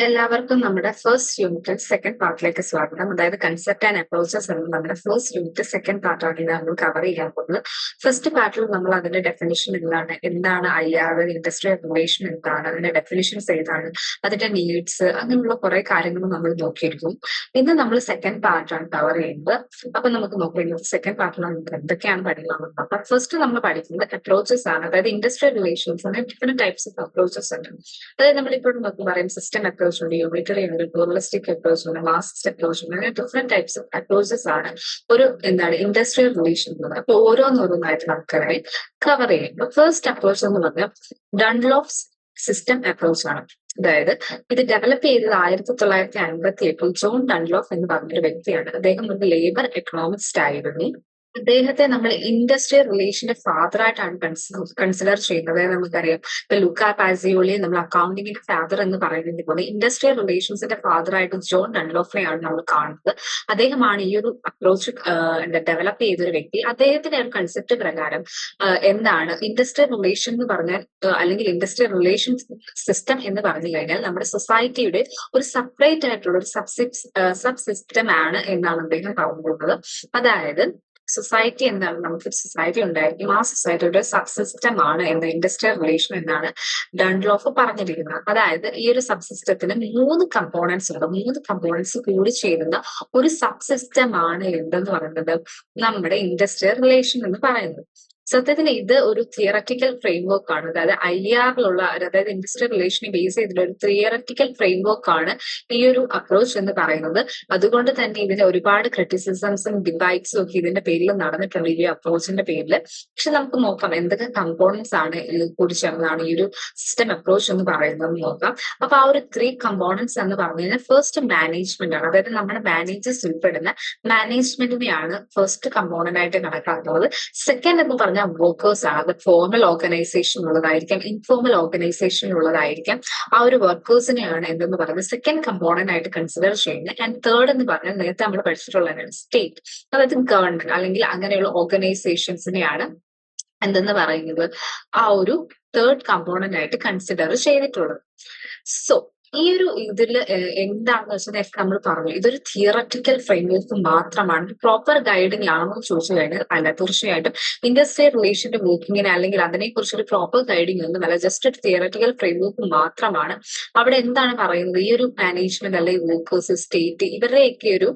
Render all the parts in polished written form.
എല്ലാവർക്കും നമ്മുടെ first unit second പാർട്ടിലേക്ക് സ്വാഗതം. അതായത് കൺസെപ്റ്റ് ആൻഡ് അപ്രോച്ചസ് എന്ന നമ്മുടെ ഫസ്റ്റ് യൂണിറ്റ് സെക്കൻഡ് പാർട്ടാണ് ഇത് നമ്മൾ കവർ ചെയ്യാൻ പോകുന്നത്. ഫസ്റ്റ് പാർട്ടിൽ നമ്മൾ അതിന്റെ ഡെഫിനിഷൻ എന്താണ് IR, ഇൻഡസ്ട്രിയൽ റിലേഷൻ എന്താണ്, അതിന്റെ ഡെഫിനിഷൻസ് ഏതാണ്, അതിന്റെ നീഡ്സ്, അങ്ങനെയുള്ള കുറെ കാര്യങ്ങൾ നമ്മൾ നോക്കിയിരിക്കും. ഇന്ന് നമ്മൾ സെക്കൻഡ് പാർട്ടാണ് കവർ ചെയ്യുന്നത്. അപ്പൊ നമുക്ക് നോക്കാം സെക്കൻഡ് പാർട്ടിൽ നമുക്ക് എന്തൊക്കെയാണ് പഠിക്കുന്നത്. അപ്പൊ ഫസ്റ്റ് നമ്മൾ പഠിക്കുന്നത് അപ്രോച്ചസ് ആണ്. അതായത് ഇൻഡസ്ട്രിയൽ റിലേഷൻസിന് ഡിഫറെന്റ് ടൈപ്സ് ഓഫ് അപ്രോച്ചസ് ഉണ്ട്. അതായത് നമ്മളിപ്പോൾ നമുക്ക് പറയും സിസ്റ്റം അപ്രോച്ച് ഉണ്ട്, യൂണിറ്ററി ഉണ്ട്, പ്ലൂറലിസ്റ്റിക് അപ്രോച്ച് ഉണ്ട്, മാർക്സിസ്റ്റ് അപ്രോച്ച് ഉണ്ട്. അങ്ങനെ ഡിഫറെന്റ് ടൈപ്സ് ഓഫ് അപ്രോച്ചസ് ആണ് ഒരു ഇൻഡസ്ട്രിയൽ റിലേഷൻ ഉള്ളത്. അപ്പൊ ഓരോന്നോരോന്നായിട്ട് നമുക്ക് കവർ ചെയ്യും. ഫസ്റ്റ് അപ്രോച്ച് എന്ന് പറഞ്ഞാൽ ഡൺലോഫ് സിസ്റ്റം അപ്രോച്ച് ആണ്. അതായത് ഇത് ഡെവലപ്പ് ചെയ്തത് 1958 ജോൺ ഡൺലോഫ് എന്ന് പറഞ്ഞൊരു വ്യക്തിയാണ്. അദ്ദേഹം ഒരു ലേബർ എക്കണോമിസ്റ്റ് ആയിരുന്നു. അദ്ദേഹത്തെ നമ്മൾ ഇൻഡസ്ട്രിയൽ റിലേഷന്റെ ഫാദർ ആയിട്ടാണ് കൺസിഡർ ചെയ്യുന്നത്. നമുക്കറിയാം ഇപ്പൊ ലുക്കാ പാസിയോളിയെ നമ്മൾ അക്കൗണ്ടിങ്ങിന്റെ ഫാദർ എന്ന് പറയുന്നത് പോലെ ഇൻഡസ്ട്രിയൽ റിലേഷൻസിന്റെ ഫാദർ ആയിട്ട് ജോൺ ഡൺലോഫിനെയാണ് നമ്മൾ കാണുന്നത്. അദ്ദേഹമാണ് ഈ ഒരു അപ്രോച്ച് ഡെവലപ്പ് ചെയ്തൊരു വ്യക്തി. അദ്ദേഹത്തിന്റെ ഒരു കൺസെപ്റ്റ് പ്രകാരം എന്താണ് ഇൻഡസ്ട്രിയൽ റിലേഷൻ എന്ന് പറഞ്ഞാൽ, അല്ലെങ്കിൽ ഇൻഡസ്ട്രിയൽ റിലേഷൻ സിസ്റ്റം എന്ന് പറഞ്ഞു കഴിഞ്ഞാൽ നമ്മുടെ സൊസൈറ്റിയുടെ ഒരു സെപ്പറേറ്റ് ആയിട്ടുള്ള ഒരു സബ് സിസ്റ്റം ആണ് എന്നാണ് അദ്ദേഹം പറഞ്ഞിട്ടുള്ളത്. അതായത് സൊസൈറ്റി എന്താണ്, നമുക്ക് സൊസൈറ്റി ഉണ്ടായിരിക്കും, ആ സൊസൈറ്റിയുടെ സബ് സിസ്റ്റം ആണ് എന്ന ഇൻഡസ്ട്രിയൽ റിലേഷൻ എന്നാണ് ഡൺലോഫ് പറഞ്ഞിരിക്കുന്നത്. അതായത് ഈ ഒരു സബ് സിസ്റ്റത്തിന് 3 കമ്പോണൻസ് ഉണ്ട്. 3 കമ്പോണൻസ് കൂടി ചേരുന്ന ഒരു സബ് സിസ്റ്റം ആണ് എന്തെന്ന് പറയുന്നത് നമ്മുടെ ഇൻഡസ്ട്രിയൽ റിലേഷൻ എന്ന് പറയുന്നത്. സത്യത്തിൽ ഇത് ഒരു തിയററ്റിക്കൽ ഫ്രെയിംവർക്ക് ആണ്. അതായത് IR അതായത് ഇൻഡസ്ട്രിയൽ റിലേഷനെ ബേസ് ചെയ്തിട്ടുള്ള ഒരു തിയററ്റിക്കൽ ഫ്രെയിംവർക്ക് ആണ് ഈ ഒരു അപ്രോച്ച് എന്ന് പറയുന്നത്. അതുകൊണ്ട് തന്നെ ഇതിന് ഒരുപാട് ക്രിറ്റിസിസംസും ഡിബൈറ്റ്സും ഒക്കെ ഇതിന്റെ പേരിൽ നടന്നിട്ടുണ്ട്, ഈ അപ്രോച്ചിന്റെ പേരിൽ. പക്ഷെ നമുക്ക് നോക്കാം എന്തൊക്കെ കമ്പോണൻസ് ആണ് ഇത് കൂടി ചേർന്നതാണ് ഈ ഒരു സിസ്റ്റം അപ്രോച്ച് എന്ന് പറയുന്നത് നോക്കാം. അപ്പൊ ആ ഒരു 3 കമ്പോണൻസ് എന്ന് പറഞ്ഞു കഴിഞ്ഞാൽ ഫസ്റ്റ് മാനേജ്മെന്റ് ആണ്. അതായത് നമ്മുടെ മാനേജേഴ്സ് ഉൾപ്പെടുന്ന മാനേജ്മെന്റിനെയാണ് ഫസ്റ്റ് കമ്പോണന്റ് ആയിട്ട് കണക്കാക്കുന്നത്. സെക്കൻഡ് എന്ന് പറഞ്ഞാൽ വർക്കേഴ്സ് ആണ്. അത് ഫോർമൽ ഓർഗനൈസേഷൻ ഉള്ളതായിരിക്കാം, ഇൻഫോർമൽ ഓർഗനൈസേഷൻ ഉള്ളതായിരിക്കാം. ആ ഒരു വർക്കേഴ്സിനെയാണ് എന്തെന്ന് പറയുന്നത് സെക്കൻഡ് കമ്പോണന്റ് ആയിട്ട് കൺസിഡർ ചെയ്യുന്നത്. ആൻഡ് തേർഡ് എന്ന് പറഞ്ഞാൽ നേരത്തെ നമ്മൾ പഠിച്ചിട്ടുള്ളതാണ് സ്റ്റേറ്റ്, അതായത് ഗവൺമെന്റ് അല്ലെങ്കിൽ അങ്ങനെയുള്ള ഓർഗനൈസേഷൻസിനെയാണ് എന്തെന്ന് പറയുന്നത് ആ ഒരു തേർഡ് കമ്പോണന്റ് ആയിട്ട് കൺസിഡർ ചെയ്തിട്ടുള്ളത്. സോ ഈ ഒരു ഇതിൽ എന്താണെന്ന് വെച്ചാൽ നമ്മൾ പറഞ്ഞു ഇതൊരു തിയററ്റിക്കൽ ഫ്രെയിംവർക്ക് മാത്രമാണ്. പ്രോപ്പർ ഗൈഡിങ് ആണോ എന്ന് ചോദിച്ചു കഴിഞ്ഞാൽ അല്ല. തീർച്ചയായിട്ടും ഇൻഡസ്ട്രിയൽ റിലേഷന്റെ വർക്കിങ്ങിന് അല്ലെങ്കിൽ അതിനെക്കുറിച്ച് ഒരു പ്രോപ്പർ ഗൈഡിങ് ഒന്നുമല്ല, ജസ്റ്റ് ഒരു തിയററ്റിക്കൽ ഫ്രെയിംവർക്ക് മാത്രമാണ്. അവിടെ എന്താണ് പറയുന്നത്, ഈ ഒരു മാനേജ്മെന്റ് അല്ലെങ്കിൽ വർക്കേഴ്സ്, സ്റ്റേറ്റ്, ഇവരുടെയൊക്കെ ഒരു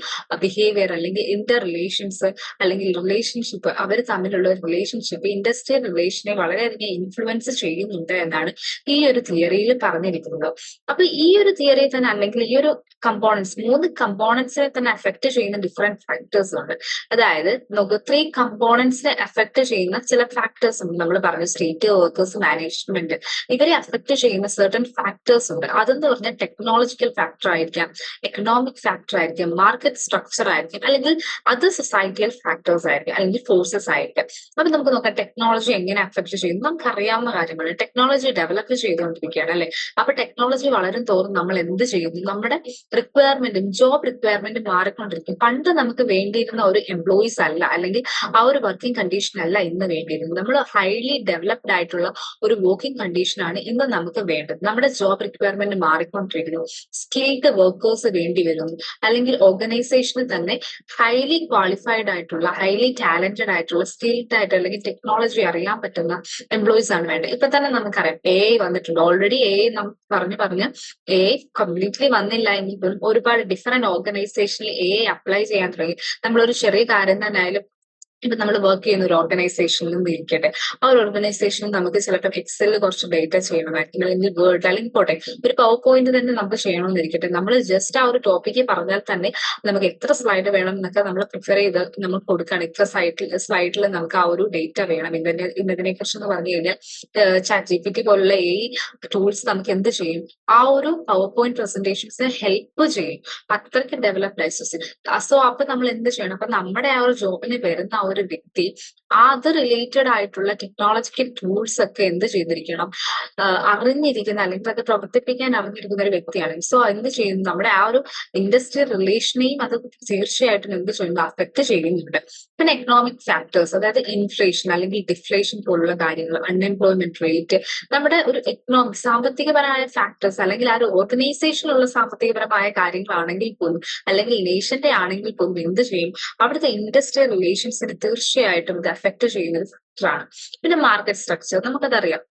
ബിഹേവിയർ അല്ലെങ്കിൽ ഇന്റർ റിലേഷൻസ് അല്ലെങ്കിൽ റിലേഷൻഷിപ്പ്, അവർ തമ്മിലുള്ള റിലേഷൻഷിപ്പ് ഇൻഡസ്ട്രിയൽ റിലേഷനെ വളരെയധികം ഇൻഫ്ലുവൻസ് ചെയ്യുന്നുണ്ട് എന്നാണ് ഈ ഒരു തിയറിയിൽ പറഞ്ഞിരിക്കുന്നത്. അപ്പൊ ഈ ഒരു തിയറി തന്നെ അല്ലെങ്കിൽ ഈ ഒരു കമ്പോണൻസ് 3 കമ്പോണൻസിനെ തന്നെ അഫക്ട് ചെയ്യുന്ന ഡിഫറെന്റ് ഫാക്ടേഴ്സ് ഉണ്ട്. അതായത് നമുക്ക് 3 കമ്പോണൻസിനെ അഫക്ട് ചെയ്യുന്ന ചില ഫാക്ടേഴ്സ് ഉണ്ട്. നമ്മൾ പറഞ്ഞു സ്റ്റേറ്റ്, വർക്കേഴ്സ്, മാനേജ്മെന്റ്, ഇവരെ അഫക്ട് ചെയ്യുന്ന സർട്ടൻ ഫാക്ടേഴ്സ് ഉണ്ട്. അതെന്ന് പറഞ്ഞാൽ ടെക്നോളജിക്കൽ ഫാക്ടർ ആയിരിക്കാം, എക്കണോമിക് ഫാക്ടർ ആയിരിക്കാം, മാർക്കറ്റ് സ്ട്രക്ചർ ആയിരിക്കും, അല്ലെങ്കിൽ അത് സൊസൈറ്റിയൽ ഫാക്ടേഴ്സ് ആയിരിക്കും, അല്ലെങ്കിൽ ഫോഴ്സസ് ആയിരിക്കും. അപ്പൊ നമുക്ക് നോക്കാം ടെക്നോളജി എങ്ങനെ അഫക്ട് ചെയ്യുന്നു. നമുക്ക് അറിയാവുന്ന കാര്യമാണ്, ടെക്നോളജി ഡെവലപ്പ് ചെയ്തുകൊണ്ടിരിക്കുകയാണ് അല്ലെ. അപ്പൊ ടെക്നോളജി വളരും തോറും നമ്മൾ എന്ത് ചെയ്യുന്നു, നമ്മുടെ റിക്വയർമെന്റും ജോബ് റിക്വയർമെന്റും മാറിക്കൊണ്ടിരിക്കും. പണ്ട് നമുക്ക് വേണ്ടിയിരുന്ന ഒരു എംപ്ലോയീസ് അല്ല, അല്ലെങ്കിൽ ആ ഒരു വർക്കിംഗ് കണ്ടീഷൻ അല്ല ഇന്ന് വേണ്ടിയിരുന്നത്. നമ്മൾ ഹൈലി ഡെവലപ്ഡ് ആയിട്ടുള്ള ഒരു വർക്കിംഗ് കണ്ടീഷനാണ് ഇന്ന് നമുക്ക് വേണ്ടത്. നമ്മുടെ ജോബ് റിക്വയർമെന്റ് മാറിക്കൊണ്ടിരിക്കുന്നു, സ്കിൽഡ് വർക്കേഴ്സ് വേണ്ടി വരുന്നു, അല്ലെങ്കിൽ ഓർഗനൈസേഷനിൽ തന്നെ ഹൈലി ക്വാളിഫൈഡ് ആയിട്ടുള്ള, ഹൈലി ടാലന്റഡ് ആയിട്ടുള്ള, സ്കിൽഡ് ആയിട്ട് അല്ലെങ്കിൽ ടെക്നോളജി അറിയാൻ പറ്റുന്ന എംപ്ലോയീസ് ആണ് വേണ്ടത്. ഇപ്പൊ തന്നെ നമുക്കറിയാം AI വന്നിട്ടുണ്ട്. ഓൾറെഡി AI നമുക്ക് പറഞ്ഞ് കംപ്ലീറ്റ്ലി വന്നില്ല എങ്കിൽ പോലും ഒരുപാട് ഡിഫറെന്റ് ഓർഗനൈസേഷനിൽ AI അപ്ലൈ ചെയ്യാൻ തുടങ്ങി. നമ്മളൊരു ചെറിയ കാര്യം തന്നെ ആയാലും ഇപ്പൊ നമ്മൾ വർക്ക് ചെയ്യുന്ന ഒരു ഓർഗനൈസേഷനിൽ നിന്ന് ഇരിക്കട്ടെ, ആ ഒരു ഓർഗനൈസേഷനിൽ നമുക്ക് ചിലപ്പോൾ എക്സലിൽ കുറച്ച് ഡേറ്റ ചെയ്യണമായിരിക്കും, അല്ലെങ്കിൽ വേർഡ്, അല്ലെങ്കിൽ പോട്ടെ ഒരു പവർ പോയിന്റ് തന്നെ നമുക്ക് ചെയ്യണമെന്നിരിക്കട്ടെ. നമ്മൾ ജസ്റ്റ് ആ ഒരു ടോപ്പിക്ക് പറഞ്ഞാൽ തന്നെ നമുക്ക് എത്ര സ്ലൈഡ് വേണം എന്നൊക്കെ നമ്മൾ പ്രിഫർ ചെയ്ത് നമ്മൾ കൊടുക്കുകയാണ്. ഇത്ര സ്ലൈഡിൽ നമുക്ക് ആ ഒരു ഡേറ്റ വേണം ഇന്നതിനെ കുറിച്ച് എന്ന് പറഞ്ഞു കഴിഞ്ഞാൽ ChatGPT പോലുള്ള AI ടൂൾസ് നമുക്ക് എന്ത് ചെയ്യും, ആ ഒരു പവർ പോയിന്റ് പ്രസന്റേഷൻസിന് ഹെൽപ്പ് ചെയ്യും. അത്രയ്ക്ക് ഡെവലപ്ഡ് ആയി. സോ അപ്പൊ നമ്മൾ എന്ത് ചെയ്യണം, അപ്പൊ നമ്മുടെ ആ ഒരു ജോബിന് വരുന്ന ഒരു വ്യക്തി അത് റിലേറ്റഡ് ആയിട്ടുള്ള ടെക്നോളജിക്കൽ ടൂൾസ് ഒക്കെ എന്ത് ചെയ്തിരിക്കണം, അറിഞ്ഞിരിക്കുന്ന അല്ലെങ്കിൽ അത് പ്രവർത്തിപ്പിക്കാൻ അറിഞ്ഞിരിക്കുന്ന ഒരു വ്യക്തിയാണ്. സോ എന്ത് ചെയ്യുന്നു, നമ്മുടെ ആ ഒരു ഇൻഡസ്ട്രിയൽ റിലേഷനെയും അത് തീർച്ചയായിട്ടും എന്ത് ചെയ്യുന്നു, അഫക്ട് ചെയ്യുന്നുണ്ട്. പിന്നെ എക്കണോമിക് ഫാക്ടേഴ്സ്, അതായത് ഇൻഫ്ലേഷൻ അല്ലെങ്കിൽ ഡിഫ്ലേഷൻ പോലുള്ള കാര്യങ്ങൾ, അൺഎംപ്ലോയ്മെന്റ് റേറ്റ്, നമ്മുടെ ഒരു എക്കണോമിക് സാമ്പത്തികപരമായ ഫാക്ടേഴ്സ് അല്ലെങ്കിൽ ആ ഒരു ഓർഗനൈസേഷനുള്ള സാമ്പത്തികപരമായ കാര്യങ്ങളാണെങ്കിൽ പോലും അല്ലെങ്കിൽ നേഷന്റെ ആണെങ്കിൽ പോലും എന്ത് ചെയ്യും, അവിടുത്തെ ഇൻഡസ്ട്രിയൽ റിലേഷൻസിന് തീർച്ചയായിട്ടും ഇത് അഫക്ട് ചെയ്യുന്ന ഒരു ഫാക്ടറാണ്. പിന്നെ മാർക്കറ്റ് സ്ട്രക്ചർ, നമുക്കതറിയാം.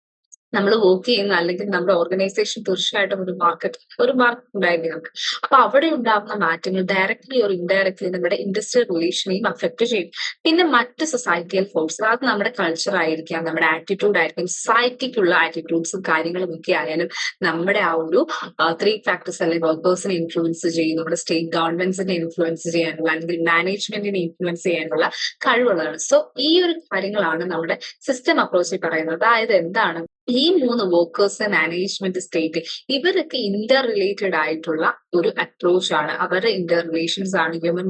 നമ്മൾ വർക്ക് ചെയ്യുന്ന അല്ലെങ്കിൽ നമ്മുടെ ഓർഗനൈസേഷൻ തീർച്ചയായിട്ടും ഒരു മാർക്ക് ഉണ്ടായിരിക്കും. അപ്പൊ അവിടെ ഉണ്ടാകുന്ന മാറ്റങ്ങൾ ഡയറക്ട്ലി ഓർ ഇൻഡയറക്ട്ലി നമ്മുടെ ഇൻഡസ്ട്രിയൽ റിലേഷനെയും അഫക്ട് ചെയ്യും. പിന്നെ മറ്റ് സൊസൈറ്റിയൽ ഫോഴ്സ്, അത് നമ്മുടെ കൾച്ചർ ആയിരിക്കാം, നമ്മുടെ ആറ്റിറ്റ്യൂഡ് ആയിരിക്കും, സൊസൈറ്റിക്കുള്ള ആറ്റിറ്റ്യൂഡ്സും കാര്യങ്ങളും ഒക്കെ ആയാലും നമ്മുടെ ആ ഒരു 3 ഫാക്ടേഴ്സ് അല്ലെങ്കിൽ വർക്കേഴ്സിനെ ഇൻഫ്ലുവൻസ് ചെയ്യും, നമ്മുടെ സ്റ്റേറ്റ് ഗവൺമെന്റ്സിനെ ഇൻഫ്ലുവൻസ് ചെയ്യാനുള്ള അല്ലെങ്കിൽ മാനേജ്മെന്റിനെ ഇൻഫ്ലുവൻസ് ചെയ്യാനുള്ള കഴിവുള്ളതാണ്. സോ ഈ ഒരു കാര്യങ്ങളാണ് നമ്മുടെ സിസ്റ്റം അപ്രോച്ചിൽ പറയുന്നത്. അതായത് എന്താണ്, ഈ 3 വർക്കേഴ്സ്, മാനേജ്മെന്റ്, സ്റ്റേറ്റ്, ഇവരൊക്കെ ഇന്റർ റിലേറ്റഡ് ആയിട്ടുള്ള ഒരു അപ്രോച്ച് ആണ്. അവരുടെ ഇന്റർ റിലേഷൻസ് ആണ് ഹ്യൂമൻ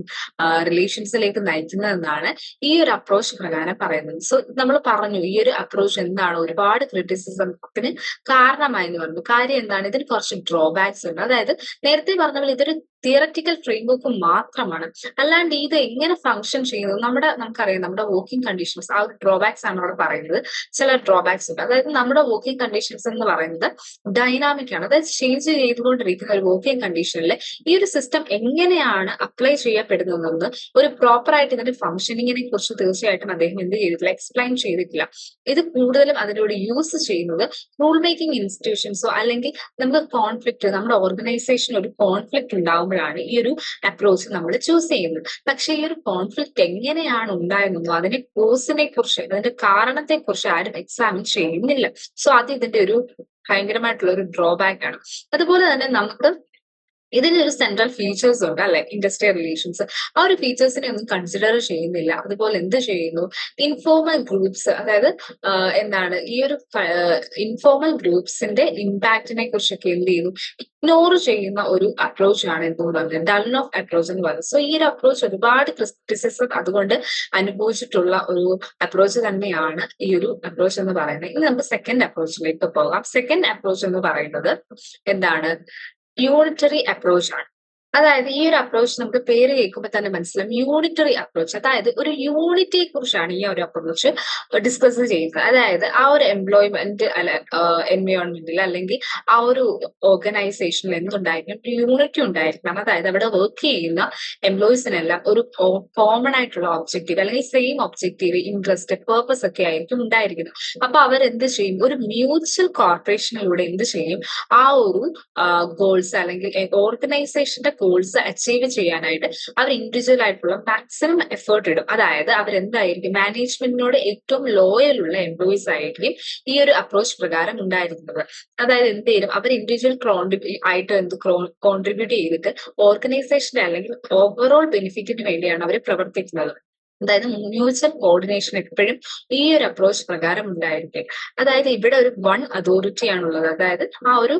റിലേഷൻസിലേക്ക് നയിക്കുന്നതെന്നാണ് ഈ ഒരു അപ്രോച്ച് പ്രകാരം പറയുന്നത്. സോ നമ്മൾ പറഞ്ഞു ഈ ഒരു അപ്രോച്ച് എന്താണ്, ഒരുപാട് ക്രിറ്റിസിസത്തിന് കാരണമായി എന്ന് പറഞ്ഞു. കാര്യം എന്താണ്, ഇതിന് കുറച്ച് ഡ്രോബാക്സ് ഉണ്ട്. അതായത് നേരത്തെ പറഞ്ഞ പോലെ ഇതൊരു തിയററ്റിക്കൽ ഫ്രെയിംവർക്ക് മാത്രമാണ്, അല്ലാണ്ട് ഇത് എങ്ങനെ ഫംഗ്ഷൻ ചെയ്യുന്നു, നമുക്കറിയാം നമ്മുടെ വർക്കിംഗ് കണ്ടീഷൻസ്, ആ ഒരു ഡ്രോബാക്സ് ആണ് അവിടെ പറയുന്നത്. ചില ഡ്രോബാക്സ് ഉണ്ട്. അതായത് നമ്മുടെ വർക്കിംഗ് കണ്ടീഷൻസ് എന്ന് പറയുന്നത് ഡൈനാമിക് ആണ്. അതായത് ചേഞ്ച് ചെയ്തുകൊണ്ടിരിക്കുന്ന ഒരു വർക്കിംഗ് കണ്ടീഷനിൽ ഈ ഒരു സിസ്റ്റം എങ്ങനെയാണ് അപ്ലൈ ചെയ്യപ്പെടുന്നതെന്ന് ഒരു പ്രോപ്പർ ആയിട്ട് ഇതിന്റെ ഫംഗ്ഷനിങ്ങിനെ കുറിച്ച് തീർച്ചയായിട്ടും അദ്ദേഹം എന്ത് ചെയ്തിട്ടില്ല, എക്സ്പ്ലെയിൻ ചെയ്തിട്ടില്ല. ഇത് കൂടുതലും അതിനോട് യൂസ് ചെയ്യുന്നത് റൂൾ മേക്കിംഗ് ഇൻസ്റ്റിറ്റ്യൂഷൻസോ അല്ലെങ്കിൽ നമുക്ക് കോൺഫ്ലിക്ട്, നമ്മുടെ ഓർഗനൈസേഷൻ ഒരു കോൺഫ്ലിക്ട് ഉണ്ടാകുമ്പോഴാണ് ഈ ഒരു അപ്രോച്ച് നമ്മൾ ചൂസ് ചെയ്യുന്നത്. പക്ഷെ ഈ ഒരു കോൺഫ്ലിക്ട് എങ്ങനെയാണ് ഉണ്ടായിരുന്നോ അതിന്റെ കോസിനെ കുറിച്ച്, അതിന്റെ കാരണത്തെ കുറിച്ച് ആരും എക്സാമിൻ ചെയ്യുന്നില്ല. സോ അത് ഇതിന്റെ ഒരു ഭയങ്കരമായിട്ടുള്ള ഒരു ഡ്രോബാക്ക് ആണ്. അതുപോലെ തന്നെ നമുക്ക് ഇതിനൊരു സെൻട്രൽ ഫീച്ചേഴ്സ് ഉണ്ട് അല്ലെ, ഇൻഡസ്ട്രിയൽ റിലേഷൻസ്. ആ ഒരു ഫീച്ചേഴ്സിനെ ഒന്നും കൺസിഡർ ചെയ്യുന്നില്ല. അതുപോലെ എന്ത് ചെയ്യുന്നു, ഇൻഫോർമൽ ഗ്രൂപ്പ്സ്, അതായത് എന്താണ് ഈ ഒരു ഇൻഫോർമൽ ഗ്രൂപ്പ്സിന്റെ ഇമ്പാക്റ്റിനെ കുറിച്ചൊക്കെ എന്ത് ചെയ്യുന്നു, ഇഗ്നോർ ചെയ്യുന്ന ഒരു അപ്രോച്ച് ആണ് എന്ന് പറയുന്നത്, ഡൺ ഓഫ് അപ്രോച്ച് എന്ന് പറയുന്നത്. സോ ഈ ഒരു അപ്രോച്ച് ഒരുപാട് ക്രിറ്റിസിസം അതുകൊണ്ട് അനുഭവിച്ചിട്ടുള്ള ഒരു അപ്രോച്ച് തന്നെയാണ് ഈ ഒരു അപ്രോച്ച് എന്ന് പറയുന്നത്. ഇനി നമുക്ക് സെക്കൻഡ് അപ്രോച്ചിലേക്ക് പോകാം. സെക്കൻഡ് അപ്രോച്ച് എന്ന് പറയുന്നത് എന്താണ്, യൂണിറ്ററി അപ്രോച്ച് ആണ്. അതായത് ഈ ഒരു അപ്രോച്ച് നമുക്ക് പേര് കേൾക്കുമ്പോൾ തന്നെ മനസ്സിലാവും, യൂണിറ്ററി അപ്രോച്ച്. അതായത് ഒരു യൂണിറ്റിയെ കുറിച്ചാണ് ഈ ഒരു അപ്രോച്ച് ഡിസ്കസ് ചെയ്യുന്നത്. അതായത് ആ ഒരു എംപ്ലോയ്മെന്റ് എൻവയോൺമെന്റിൽ അല്ലെങ്കിൽ ആ ഒരു ഓർഗനൈസേഷനിൽ എന്തുണ്ടായിരിക്കണം, യൂണിറ്റി ഉണ്ടായിരിക്കണം. അതായത് അവിടെ വർക്ക് ചെയ്യുന്ന എംപ്ലോയീസിനെല്ലാം ഒരു കോമൺ ആയിട്ടുള്ള ഒബ്ജക്റ്റീവ് അല്ലെങ്കിൽ സെയിം ഒബ്ജക്റ്റീവ്, ഇൻട്രസ്റ്റ്, പേർപ്പസ് ഒക്കെ ആയിരിക്കും ഉണ്ടായിരിക്കുന്നത്. അപ്പൊ അവരെന്ത് ചെയ്യും, ഒരു മ്യൂച്വൽ കോർപ്പറേഷനിലൂടെ എന്ത് ചെയ്യും, ആ ഒരു ഗോൾസ് അല്ലെങ്കിൽ ഓർഗനൈസേഷന്റെ ഗോൾസ് അച്ചീവ് ചെയ്യാനായിട്ട് അവർ ഇൻഡിവിജ്വൽ ആയിട്ടുള്ള മാക്സിമം എഫേർട്ട് ഇടും. അതായത് അവരെന്തായിരിക്കും, മാനേജ്മെന്റിനോട് ഏറ്റവും ലോയൽ ഉള്ള എംപ്ലോയീസ് ആയിരിക്കും ഈ ഒരു അപ്രോച്ച് പ്രകാരം ഉണ്ടായിരിക്കുന്നത്. അതായത് എന്ത് ചെയ്യും, അവർ ഇൻഡിവിജ്വൽ ആയിട്ട് കോൺട്രിബ്യൂട്ട് ചെയ്തിട്ട് ഓർഗനൈസേഷന്റെ അല്ലെങ്കിൽ ഓവറോൾ ബെനിഫിറ്റിന് വേണ്ടിയാണ് അവർ പ്രവർത്തിക്കുന്നത്. അതായത് മ്യൂച്വൽ കോർഡിനേഷൻ എപ്പോഴും ഈ ഒരു അപ്രോച്ച് പ്രകാരം ഉണ്ടായിരിക്കും. അതായത് ഇവിടെ ഒരു വൺ അതോറിറ്റി ആണുള്ളത്. അതായത് ആ ഒരു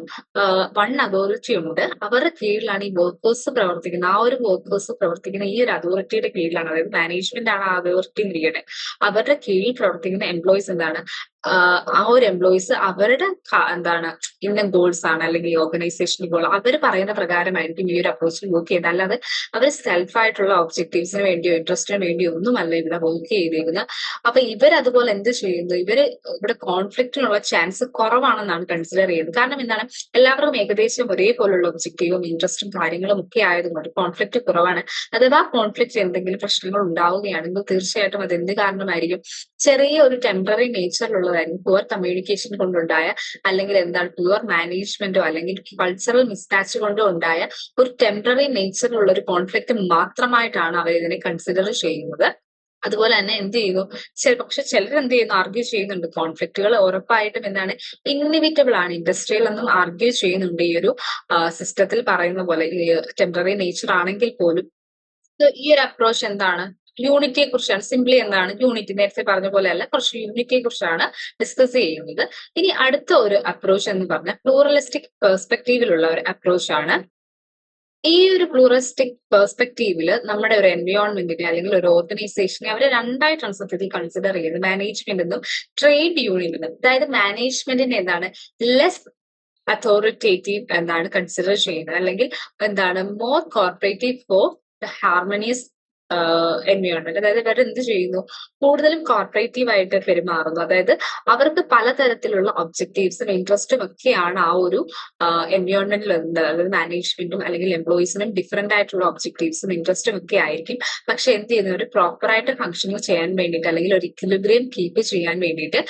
വൺ അതോറിറ്റി ഉണ്ട്, അവരുടെ കീഴിലാണ് ഈ വർക്കേഴ്സ് പ്രവർത്തിക്കുന്നത്. ആ ഒരു വർക്കേഴ്സ് പ്രവർത്തിക്കുന്ന ഈ ഒരു അതോറിറ്റിയുടെ കീഴിലാണ്, അതായത് മാനേജ്മെന്റ് ആണ് ആ അതോറിറ്റി ലീഡ്. അവരുടെ കീഴിൽ പ്രവർത്തിക്കുന്ന എംപ്ലോയീസ് എന്താണ്, ആ ഒരു എംപ്ലോയീസ് അവരുടെ എന്താണ് ഇന്ന ഗോൾസ് ആണ് അല്ലെങ്കിൽ ഓർഗനൈസേഷൻ ഗോൾ അവർ പറയുന്ന പ്രകാരമായിരിക്കും ഈ ഒരു അപ്രോച്ചിൽ വർക്ക് ചെയ്യുന്നത്. അല്ലാതെ അവർ സെൽഫായിട്ടുള്ള ഒബ്ജക്റ്റീവ്സിന് വേണ്ടിയോ ഇൻട്രസ്റ്റിന് വേണ്ടിയോ ഒന്നുമല്ല ഇവിടെ വർക്ക് ചെയ്തിരിക്കുന്നത്. അപ്പൊ ഇവരതുപോലെ എന്ത് ചെയ്യുന്നു, ഇവിടെ കോൺഫ്ലിക്റ്റിനുള്ള ചാൻസ് കുറവാണെന്നാണ് കൺസിഡർ ചെയ്യുന്നത്. കാരണം എന്താണ്, എല്ലാവർക്കും ഏകദേശം ഒരേപോലുള്ള ഒബ്ജക്റ്റീവും ഇൻട്രസ്റ്റും കാര്യങ്ങളും ഒക്കെ ആയതുകൊണ്ട് കോൺഫ്ലിക്റ്റ് കുറവാണ്. അഥവാ കോൺഫ്ലിക്റ്റ് എന്തെങ്കിലും പ്രശ്നങ്ങൾ ഉണ്ടാവുകയാണെങ്കിൽ തീർച്ചയായിട്ടും അത് എന്ത് കാരണമായിരിക്കും, ചെറിയ ഒരു ടെമ്പററി നേച്ചറിലുള്ളതായിരിക്കും. പുവർ കമ്മ്യൂണിക്കേഷൻ കൊണ്ടുണ്ടായ അല്ലെങ്കിൽ എന്താണ് പുവർ മാനേജ്മെന്റോ അല്ലെങ്കിൽ കൾച്ചറൽ മിസ്മാച്ച് കൊണ്ടോ ഉണ്ടായ ഒരു ടെമ്പററി നേച്ചറിലുള്ള ഒരു കോൺഫ്ലിക്റ്റ് മാത്രമായിട്ടാണ് അവർ ഇതിനെ കൺസിഡർ ചെയ്യുന്നത്. അതുപോലെ തന്നെ എന്ത് ചെയ്യുന്നു, പക്ഷെ ചിലർ എന്ത് ചെയ്യുന്നു, ആർഗ്യൂ ചെയ്യുന്നുണ്ട് കോൺഫ്ലിക്റ്റുകൾ ഉറപ്പായിട്ടും എന്താണ് ഇൻഇവിറ്റബിൾ ആണ്, ഇൻഡസ്ട്രിയൽ എന്നും ആർഗ്യൂ ചെയ്യുന്നുണ്ട് ഈ ഒരു സിസ്റ്റത്തിൽ പറയുന്ന പോലെ ടെമ്പററി നേച്ചർ ആണെങ്കിൽ പോലും. ഈ ഒരു അപ്രോച്ച് എന്താണ്, യൂണിറ്റിയെ കുറിച്ചാണ്. സിംപ്ലി എന്താണ് യൂണിറ്റി, നേരത്തെ പറഞ്ഞ പോലെ അല്ല, കുറച്ച് യൂണിറ്റിയെ കുറിച്ചാണ് ഡിസ്കസ് ചെയ്യുന്നത്. ഇനി അടുത്ത ഒരു അപ്രോച്ച് എന്ന് പറഞ്ഞാൽ പ്ലൂറലിസ്റ്റിക് പെർസ്പെക്റ്റീവിലുള്ള ഒരു അപ്രോച്ച് ആണ്. ഈ ഒരു പ്ലൂറിസ്റ്റിക് പെർസ്പെക്റ്റീവില് നമ്മുടെ ഒരു എൻവയോൺമെന്റിനെ അല്ലെങ്കിൽ ഒരു ഓർഗനൈസേഷനെ അവരെ രണ്ടായിട്ടാണ് സത്യത്തിൽ കൺസിഡർ ചെയ്യുന്നത്, മാനേജ്മെന്റ് എന്നും ട്രേഡ് യൂണിയൻ എന്നും. അതായത് മാനേജ്മെന്റിനെ എന്താണ് ലെസ് അതോറിറ്റേറ്റീവ് എന്നാണ് കൺസിഡർ ചെയ്യുന്നത്, അല്ലെങ്കിൽ എന്താണ് മോർ കോർപ്പറേറ്റീവ് ഫോർ ഹാർമണിയസ് എൻവയോൺമെന്റ്. അതായത് ഇവർ എന്ത് ചെയ്യുന്നു, കൂടുതലും കോർപ്പറേറ്റീവ് ആയിട്ട് പെരുമാറുന്നു. അതായത് അവർക്ക് പലതരത്തിലുള്ള ഒബ്ജക്റ്റീവ്സും ഇൻട്രസ്റ്റും ഒക്കെയാണ് ആ ഒരു എൻവയോൺമെന്റിൽ ഉണ്ട്. അതായത് മാനേജ്മെന്റും അല്ലെങ്കിൽ എംപ്ലോയീസിനും ഡിഫറെന്റ് ആയിട്ടുള്ള ഒബ്ജക്റ്റീവ്സും ഇൻട്രസ്റ്റും ഒക്കെ ആയിരിക്കും. പക്ഷെ എന്ത് ചെയ്യുന്നു, ഒരു പ്രോപ്പർ ആയിട്ട് ഫംഗ്ഷനിങ് ചെയ്യാൻ വേണ്ടിയിട്ട് അല്ലെങ്കിൽ ഒരു ഇക്വിലിബ്രിയം കീപ്പ് ചെയ്യാൻ വേണ്ടിയിട്ട്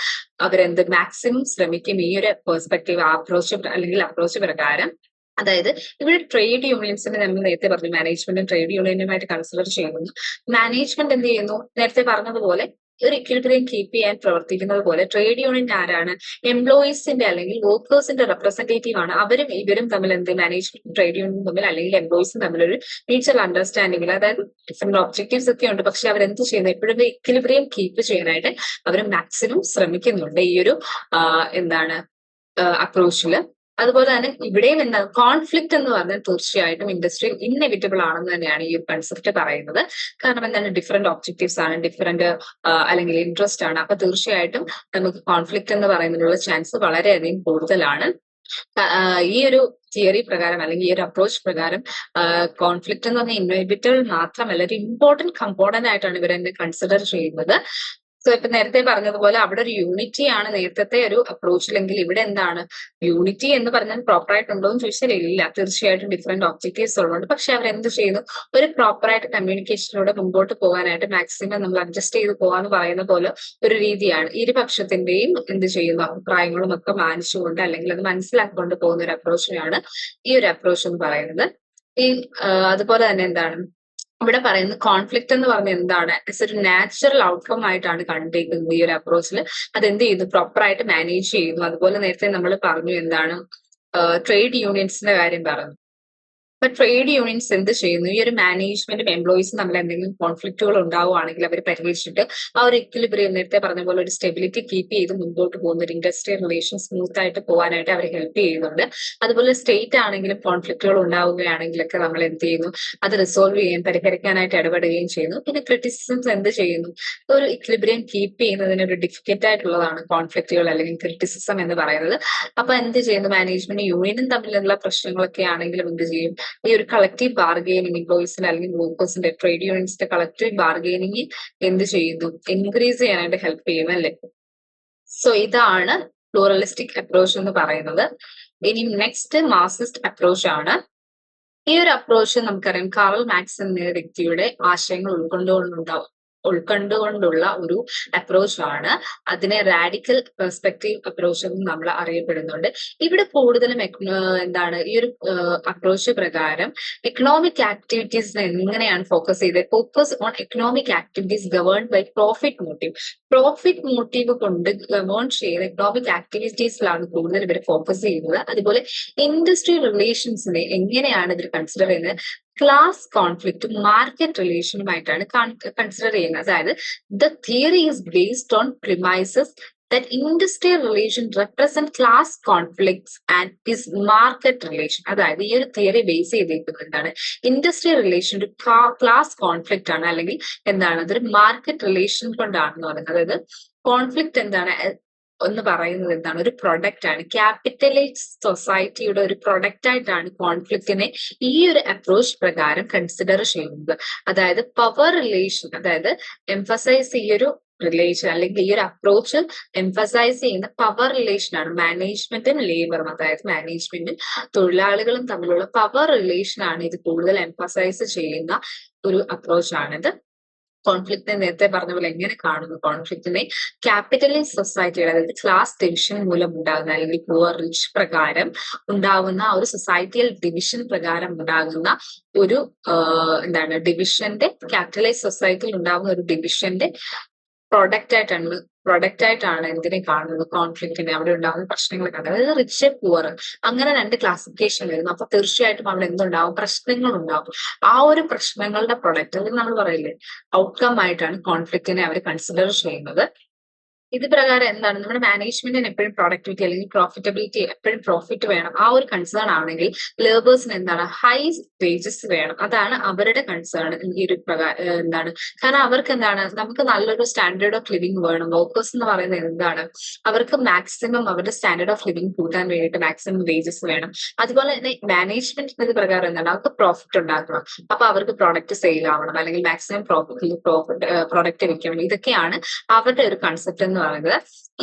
അവരെന്ത് മാക്സിമം ശ്രമിക്കും ഈ ഒരു പെർസ്പെക്റ്റീവ് അപ്രോച്ച് പ്രകാരം. അതായത് ഇവിടെ ട്രേഡ് യൂണിയൻസിനെ നമ്മൾ നേരത്തെ പറഞ്ഞു മാനേജ്മെന്റും ട്രേഡ് യൂണിയനുമായിട്ട് കൺസിഡർ ചെയ്യുന്നു. മാനേജ്മെന്റ് എന്ത് ചെയ്യുന്നു, നേരത്തെ പറഞ്ഞതുപോലെ ഒരു ഇക്വിലിബ്രിയം കീപ്പ് ചെയ്യാൻ പ്രവർത്തിക്കുന്നത് പോലെ ട്രേഡ് യൂണിയൻ ആരാണ്, എംപ്ലോയീസിന്റെ അല്ലെങ്കിൽ വർക്കേഴ്സിന്റെ റെപ്രസെന്റേറ്റീവ് ആണ്. അവരും ഇവരും തമ്മിൽ എന്ത്, മാനേജ്മെന്റ് ട്രേഡ് യൂണിയൻ തമ്മിൽ അല്ലെങ്കിൽ എംപ്ലോയീസും തമ്മിൽ ഒരു മ്യൂച്വൽ അണ്ടർസ്റ്റാൻഡിംഗിൽ, അതായത് ഡിഫറെന്റ് ഒബ്ജക്റ്റീവ്സ് ഒക്കെ ഉണ്ട്, പക്ഷെ അവരെന്ത് ചെയ്യുന്നു, എപ്പോഴും ഇക്വിലിബ്രിയം കീപ്പ് ചെയ്യാനായിട്ട് അവർ മാക്സിമം ശ്രമിക്കുന്നുണ്ട് ഈ ഒരു എന്താണ് അപ്രോച്ചില്. അതുപോലെ തന്നെ ഇവിടെയും എന്താണ് കോൺഫ്ലിക്ട് എന്ന് പറഞ്ഞാൽ തീർച്ചയായിട്ടും ഇൻഡസ്ട്രിയിൽ ഇന്നെവിറ്റബിൾ ആണെന്ന് തന്നെയാണ് ഈ ഒരു കൺസെപ്റ്റ് പറയുന്നത്. കാരണം എന്താണ്, ഡിഫറെന്റ് ഒബ്ജക്റ്റീവ്സ് ആണ്, ഡിഫറെന്റ് അല്ലെങ്കിൽ ഇൻട്രസ്റ്റ് ആണ്. അപ്പൊ തീർച്ചയായിട്ടും നമുക്ക് കോൺഫ്ലിക്ട് എന്ന് പറയുന്നതിനുള്ള ചാൻസ് വളരെയധികം കൂടുതലാണ്. ഈ ഒരു തിയറി പ്രകാരം അല്ലെങ്കിൽ ഈ ഒരു അപ്രോച്ച് പ്രകാരം കോൺഫ്ലിക്ട് എന്ന് പറഞ്ഞാൽ ഇൻഎവിറ്റബിൾ മാത്രമല്ല, ഒരു ഇമ്പോർട്ടന്റ് കമ്പോണന്റ് ആയിട്ടാണ് ഇവരെന്നെ കൺസിഡർ ചെയ്യുന്നത്. സോ ഇപ്പൊ നേരത്തെ പറഞ്ഞതുപോലെ അവിടെ ഒരു യൂണിറ്റി ആണ് നേരത്തെ ഒരു അപ്രോച്ചിലെങ്കിൽ ഇവിടെ എന്താണ്, യൂണിറ്റി എന്ന് പറഞ്ഞാൽ പ്രോപ്പർ ആയിട്ടുണ്ടോ എന്ന് ചോദിച്ചാൽ ഇല്ല. തീർച്ചയായിട്ടും ഡിഫറെന്റ് ഒബ്ജക്റ്റീവ്സ് ഉള്ളതുകൊണ്ട്. പക്ഷെ അവരെന്ത് ചെയ്യുന്നു, ഒരു പ്രോപ്പർ ആയിട്ട് കമ്മ്യൂണിക്കേഷനിലൂടെ മുമ്പോട്ട് പോകാനായിട്ട് മാക്സിമം നമ്മൾ അഡ്ജസ്റ്റ് ചെയ്ത് പോകാന്ന് പറയുന്ന പോലെ ഒരു രീതിയാണ്. ഇരുപക്ഷത്തിന്റെയും എന്ത് ചെയ്യുന്നു, അഭിപ്രായങ്ങളും ഒക്കെ മാനിച്ചുകൊണ്ട് അല്ലെങ്കിൽ അത് മനസ്സിലാക്കിക്കൊണ്ട് പോകുന്ന ഒരു അപ്രോച്ചിനാണ് ഈ ഒരു അപ്രോച്ച് എന്ന് പറയുന്നത്. ഈ അതുപോലെ തന്നെ എന്താണ് ഇവിടെ പറയുന്നത്, കോൺഫ്ലിക്ട് എന്ന് പറഞ്ഞാൽ എന്താണ്, ഇറ്റ്സ് ഒരു നാച്ചുറൽ ഔട്ട്കം ആയിട്ടാണ് കണ്ടിരിക്കുന്നത് ഈ ഒരു അപ്രോച്ചിൽ. അത് എന്ത് ചെയ്യുന്നു, പ്രോപ്പർ ആയിട്ട് മാനേജ് ചെയ്യുന്നു. അതുപോലെ നേരത്തെ നമ്മൾ പറഞ്ഞു എന്താണ്, ട്രേഡ് യൂണിയൻസിന്റെ കാര്യം പറഞ്ഞു. ഇപ്പൊ ട്രേഡ് യൂണിയൻസ് എന്ത് ചെയ്യുന്നു, ഈ ഒരു മാനേജ്മെന്റും എംപ്ലോയീസും തമ്മിൽ എന്തെങ്കിലും കോൺഫ്ലിക്റ്റുകൾ ഉണ്ടാവുകയാണെങ്കിൽ അവർ പരിഹരിച്ചിട്ട് ആ ഒരു ഇക്വിലിബ്രിയം, നേരത്തെ പറഞ്ഞ പോലെ ഒരു സ്റ്റെബിലിറ്റി കീപ്പ് ചെയ്ത് മുമ്പോട്ട് പോകുന്ന ഒരു ഇൻഡസ്ട്രിയൽ റിലേഷൻ സ്മൂത്ത് ആയിട്ട് പോകാനായിട്ട് അവർ ഹെൽപ്പ് ചെയ്യുന്നുണ്ട്. അതുപോലെ സ്റ്റേറ്റ് ആണെങ്കിലും കോൺഫ്ലിക്റ്റുകൾ ഉണ്ടാവുകയാണെങ്കിലൊക്കെ നമ്മൾ എന്ത് ചെയ്യുന്നു, അത് റിസോൾവ് ചെയ്യാൻ പരിഹരിക്കാനായിട്ട് ഇടപെടുകയും ചെയ്യുന്നു. പിന്നെ ക്രിറ്റിസിസംസ് എന്ത് ചെയ്യുന്നു, ഒരു ഇക്വിലിബ്രിയം കീപ്പ് ചെയ്യുന്നതിന് ഒരു ഡിഫിക്കൽട്ട് ആയിട്ടുള്ളതാണ് കോൺഫ്ലിക്റ്റുകൾ അല്ലെങ്കിൽ ക്രിറ്റിസിസം എന്ന് പറയുന്നത്. അപ്പൊ എന്ത് ചെയ്യുന്നു, മാനേജ്മെന്റ് യൂണിയനും തമ്മിലുള്ള പ്രശ്നങ്ങളൊക്കെ ആണെങ്കിലും എന്ത് ചെയ്യും, ഈ ഒരു കളക്റ്റീവ് ബാർഗെയിനിങ് എംപ്ലോയീസിന്റെ അല്ലെങ്കിൽ വർക്കേഴ്സിന്റെ ട്രേഡ് യൂണിയൻസിന്റെ കളക്റ്റീവ് ബാർഗെയിനിങ് എന്ത് ചെയ്യുന്നു, ഇൻക്രീസ് ചെയ്യാനായിട്ട് ഹെൽപ്പ് ചെയ്യും അല്ലേ. സോ ഇതാണ് പ്ലൂറലിസ്റ്റിക് അപ്രോച്ച് എന്ന് പറയുന്നത്. ഇനി നെക്സ്റ്റ് മാർക്സിസ്റ്റ് അപ്രോച്ച് ആണ്. ഈ ഒരു അപ്രോച്ച് നമുക്കറിയാം കാറൽ മാർക്സ് എന്ന വ്യക്തിയുടെ ആശയങ്ങൾ ഉൾക്കൊണ്ടുകൊണ്ടുള്ള ഒരു അപ്രോച്ച് ആണ്. അതിനെ റാഡിക്കൽ പെർസ്പെക്റ്റീവ് അപ്രോച്ച് എന്ന് നമ്മൾ അറിയപ്പെടുന്നുണ്ട്. ഇവിടെ കൂടുതലും എന്താണ് ഈ ഒരു അപ്രോച്ച് പ്രകാരം എക്കണോമിക് ആക്ടിവിറ്റീസിനെ എങ്ങനെയാണ് ഫോക്കസ് ചെയ്തത്, focus on economic activities governed by profit motive. Profit motive കൊണ്ട് ഗവേൺ ചെയ്യുന്ന എക്കണോമിക് ആക്ടിവിറ്റീസിലാണ് കൂടുതൽ ഇവർ ഫോക്കസ് ചെയ്യുന്നത്. അതുപോലെ ഇൻഡസ്ട്രിയൽ റിലേഷൻസിനെ എങ്ങനെയാണ് ഇവർ കൺസിഡർ ചെയ്യുന്നത്, ക്ലാസ് കോൺഫ്ലിക്റ്റും മാർക്കറ്റ് റിലേഷനുമായിട്ടാണ് കൺസിഡർ ചെയ്യുന്നത്. അതായത് the theory is based on premises that industrial relation represent class conflicts and is market relation. അതായത് ഈ ഒരു തിയറി ബേസ് ചെയ്തിരിക്കുന്നത് എന്താണ്, ഇൻഡസ്ട്രിയൽ റിലേഷൻ ഒരു ക്ലാസ് കോൺഫ്ലിക്റ്റ് ആണ്, അല്ലെങ്കിൽ എന്താണ് അതൊരു മാർക്കറ്റ് റിലേഷൻ കൊണ്ടാണെന്ന് പറയുന്നത്. അതായത് കോൺഫ്ലിക്റ്റ് എന്താണ് എന്ന് പറയുന്നത് എന്താണ്, ഒരു പ്രൊഡക്റ്റ് ആണ്, ക്യാപിറ്റലിസ്റ്റ് സൊസൈറ്റിയുടെ ഒരു പ്രൊഡക്റ്റ് ആയിട്ടാണ് കോൺഫ്ലിക്റ്റിനെ ഈ ഒരു അപ്രോച്ച് പ്രകാരം കൺസിഡർ ചെയ്യുന്നത്. അതായത് പവർ റിലേഷൻ, അതായത് എംഫസൈസ് ഈ ഒരു റിലേഷൻ അല്ലെങ്കിൽ ഈ ഒരു അപ്രോച്ച് എംഫസൈസ് ചെയ്യുന്ന പവർ റിലേഷൻ ആണ്, മാനേജ്മെന്റും ലേബറും, അതായത് മാനേജ്മെന്റും തൊഴിലാളികളും തമ്മിലുള്ള പവർ റിലേഷൻ ആണ് ഇത് കൂടുതൽ എംഫസൈസ് ചെയ്യുന്ന ഒരു അപ്രോച്ച് ആണിത്. കോൺഫ്ലിക്റ്റിനെ നേരത്തെ പറഞ്ഞ പോലെ എങ്ങനെ കാണുന്നു, കോൺഫ്ലിക്റ്റിനെ ക്യാപിറ്റലിസ്റ്റ് സൊസൈറ്റിയുടെ അതായത് ക്ലാസ് ഡിവിഷൻ മൂലം ഉണ്ടാകുന്ന അല്ലെങ്കിൽ പുവർ റിച്ച് പ്രകാരം ഉണ്ടാകുന്ന ഒരു സൊസൈറ്റിയൽ ഡിവിഷൻ പ്രകാരം ഉണ്ടാകുന്ന ഒരു എന്താണ് ഡിവിഷന്റെ, ക്യാപിറ്റലൈസ് സൊസൈറ്റിയിൽ ഉണ്ടാകുന്ന ഒരു ഡിവിഷന്റെ പ്രൊഡക്റ്റ് ആയിട്ടാണ് എന്തിനെ കാണുന്നത്, കോൺഫ്ലിക്റ്റിനെ, അവിടെ ഉണ്ടാകുന്ന പ്രശ്നങ്ങളൊക്കെ. അതായത് റിച്ച് പുവർ അങ്ങനെ രണ്ട് ക്ലാസിഫിക്കേഷൻ വരുന്നു. അപ്പൊ തീർച്ചയായിട്ടും അവിടെ എന്തുണ്ടാവും, പ്രശ്നങ്ങൾ ഉണ്ടാവും. ആ ഒരു പ്രശ്നങ്ങളുടെ പ്രൊഡക്റ്റ് അല്ലെങ്കിൽ നമ്മൾ പറയില്ലേ ഔട്ട്കം ആയിട്ടാണ് കോൺഫ്ലിക്റ്റിനെ അവർ കൺസിഡർ ചെയ്യുന്നത്. ഇത് പ്രകാരം എന്താണ് നമ്മുടെ മാനേജ്മെന്റിന് എപ്പോഴും പ്രൊഡക്ടിവിറ്റി അല്ലെങ്കിൽ പ്രോഫിറ്റബിലിറ്റി എപ്പോഴും പ്രോഫിറ്റ് വേണം. ആ ഒരു കൺസേൺ ആണെങ്കിൽ ലേബേഴ്സിന് എന്താണ് ഹൈ വേജസ് വേണം. അതാണ് അവരുടെ കൺസേൺ ഈ ഒരു എന്താണ്. കാരണം അവർക്ക് എന്താണ് നമുക്ക് നല്ലൊരു സ്റ്റാൻഡേർഡ് ഓഫ് ലിവിംഗ് വേണം. വർക്കേഴ്സ് എന്ന് പറയുന്നത് എന്താണ് അവർക്ക് മാക്സിമം അവരുടെ സ്റ്റാൻഡേർഡ് ഓഫ് ലിവിംഗ് കൂട്ടാൻ വേണ്ടിയിട്ട് മാക്സിമം വേജസ് വേണം. അതുപോലെ തന്നെ മാനേജ്മെന്റ് ഇത് പ്രകാരം എന്താണ് അവർക്ക് പ്രോഫിറ്റ് ഉണ്ടാക്കണം. അപ്പൊ അവർക്ക് പ്രോഡക്റ്റ് സെയിൽ ആവണം അല്ലെങ്കിൽ മാക്സിമം പ്രോഡക്റ്റ് വിൽക്കണം. ഇതൊക്കെയാണ് അവരുടെ ഒരു കൺസെപ്റ്റ് എന്ന് പറയുന്നത്.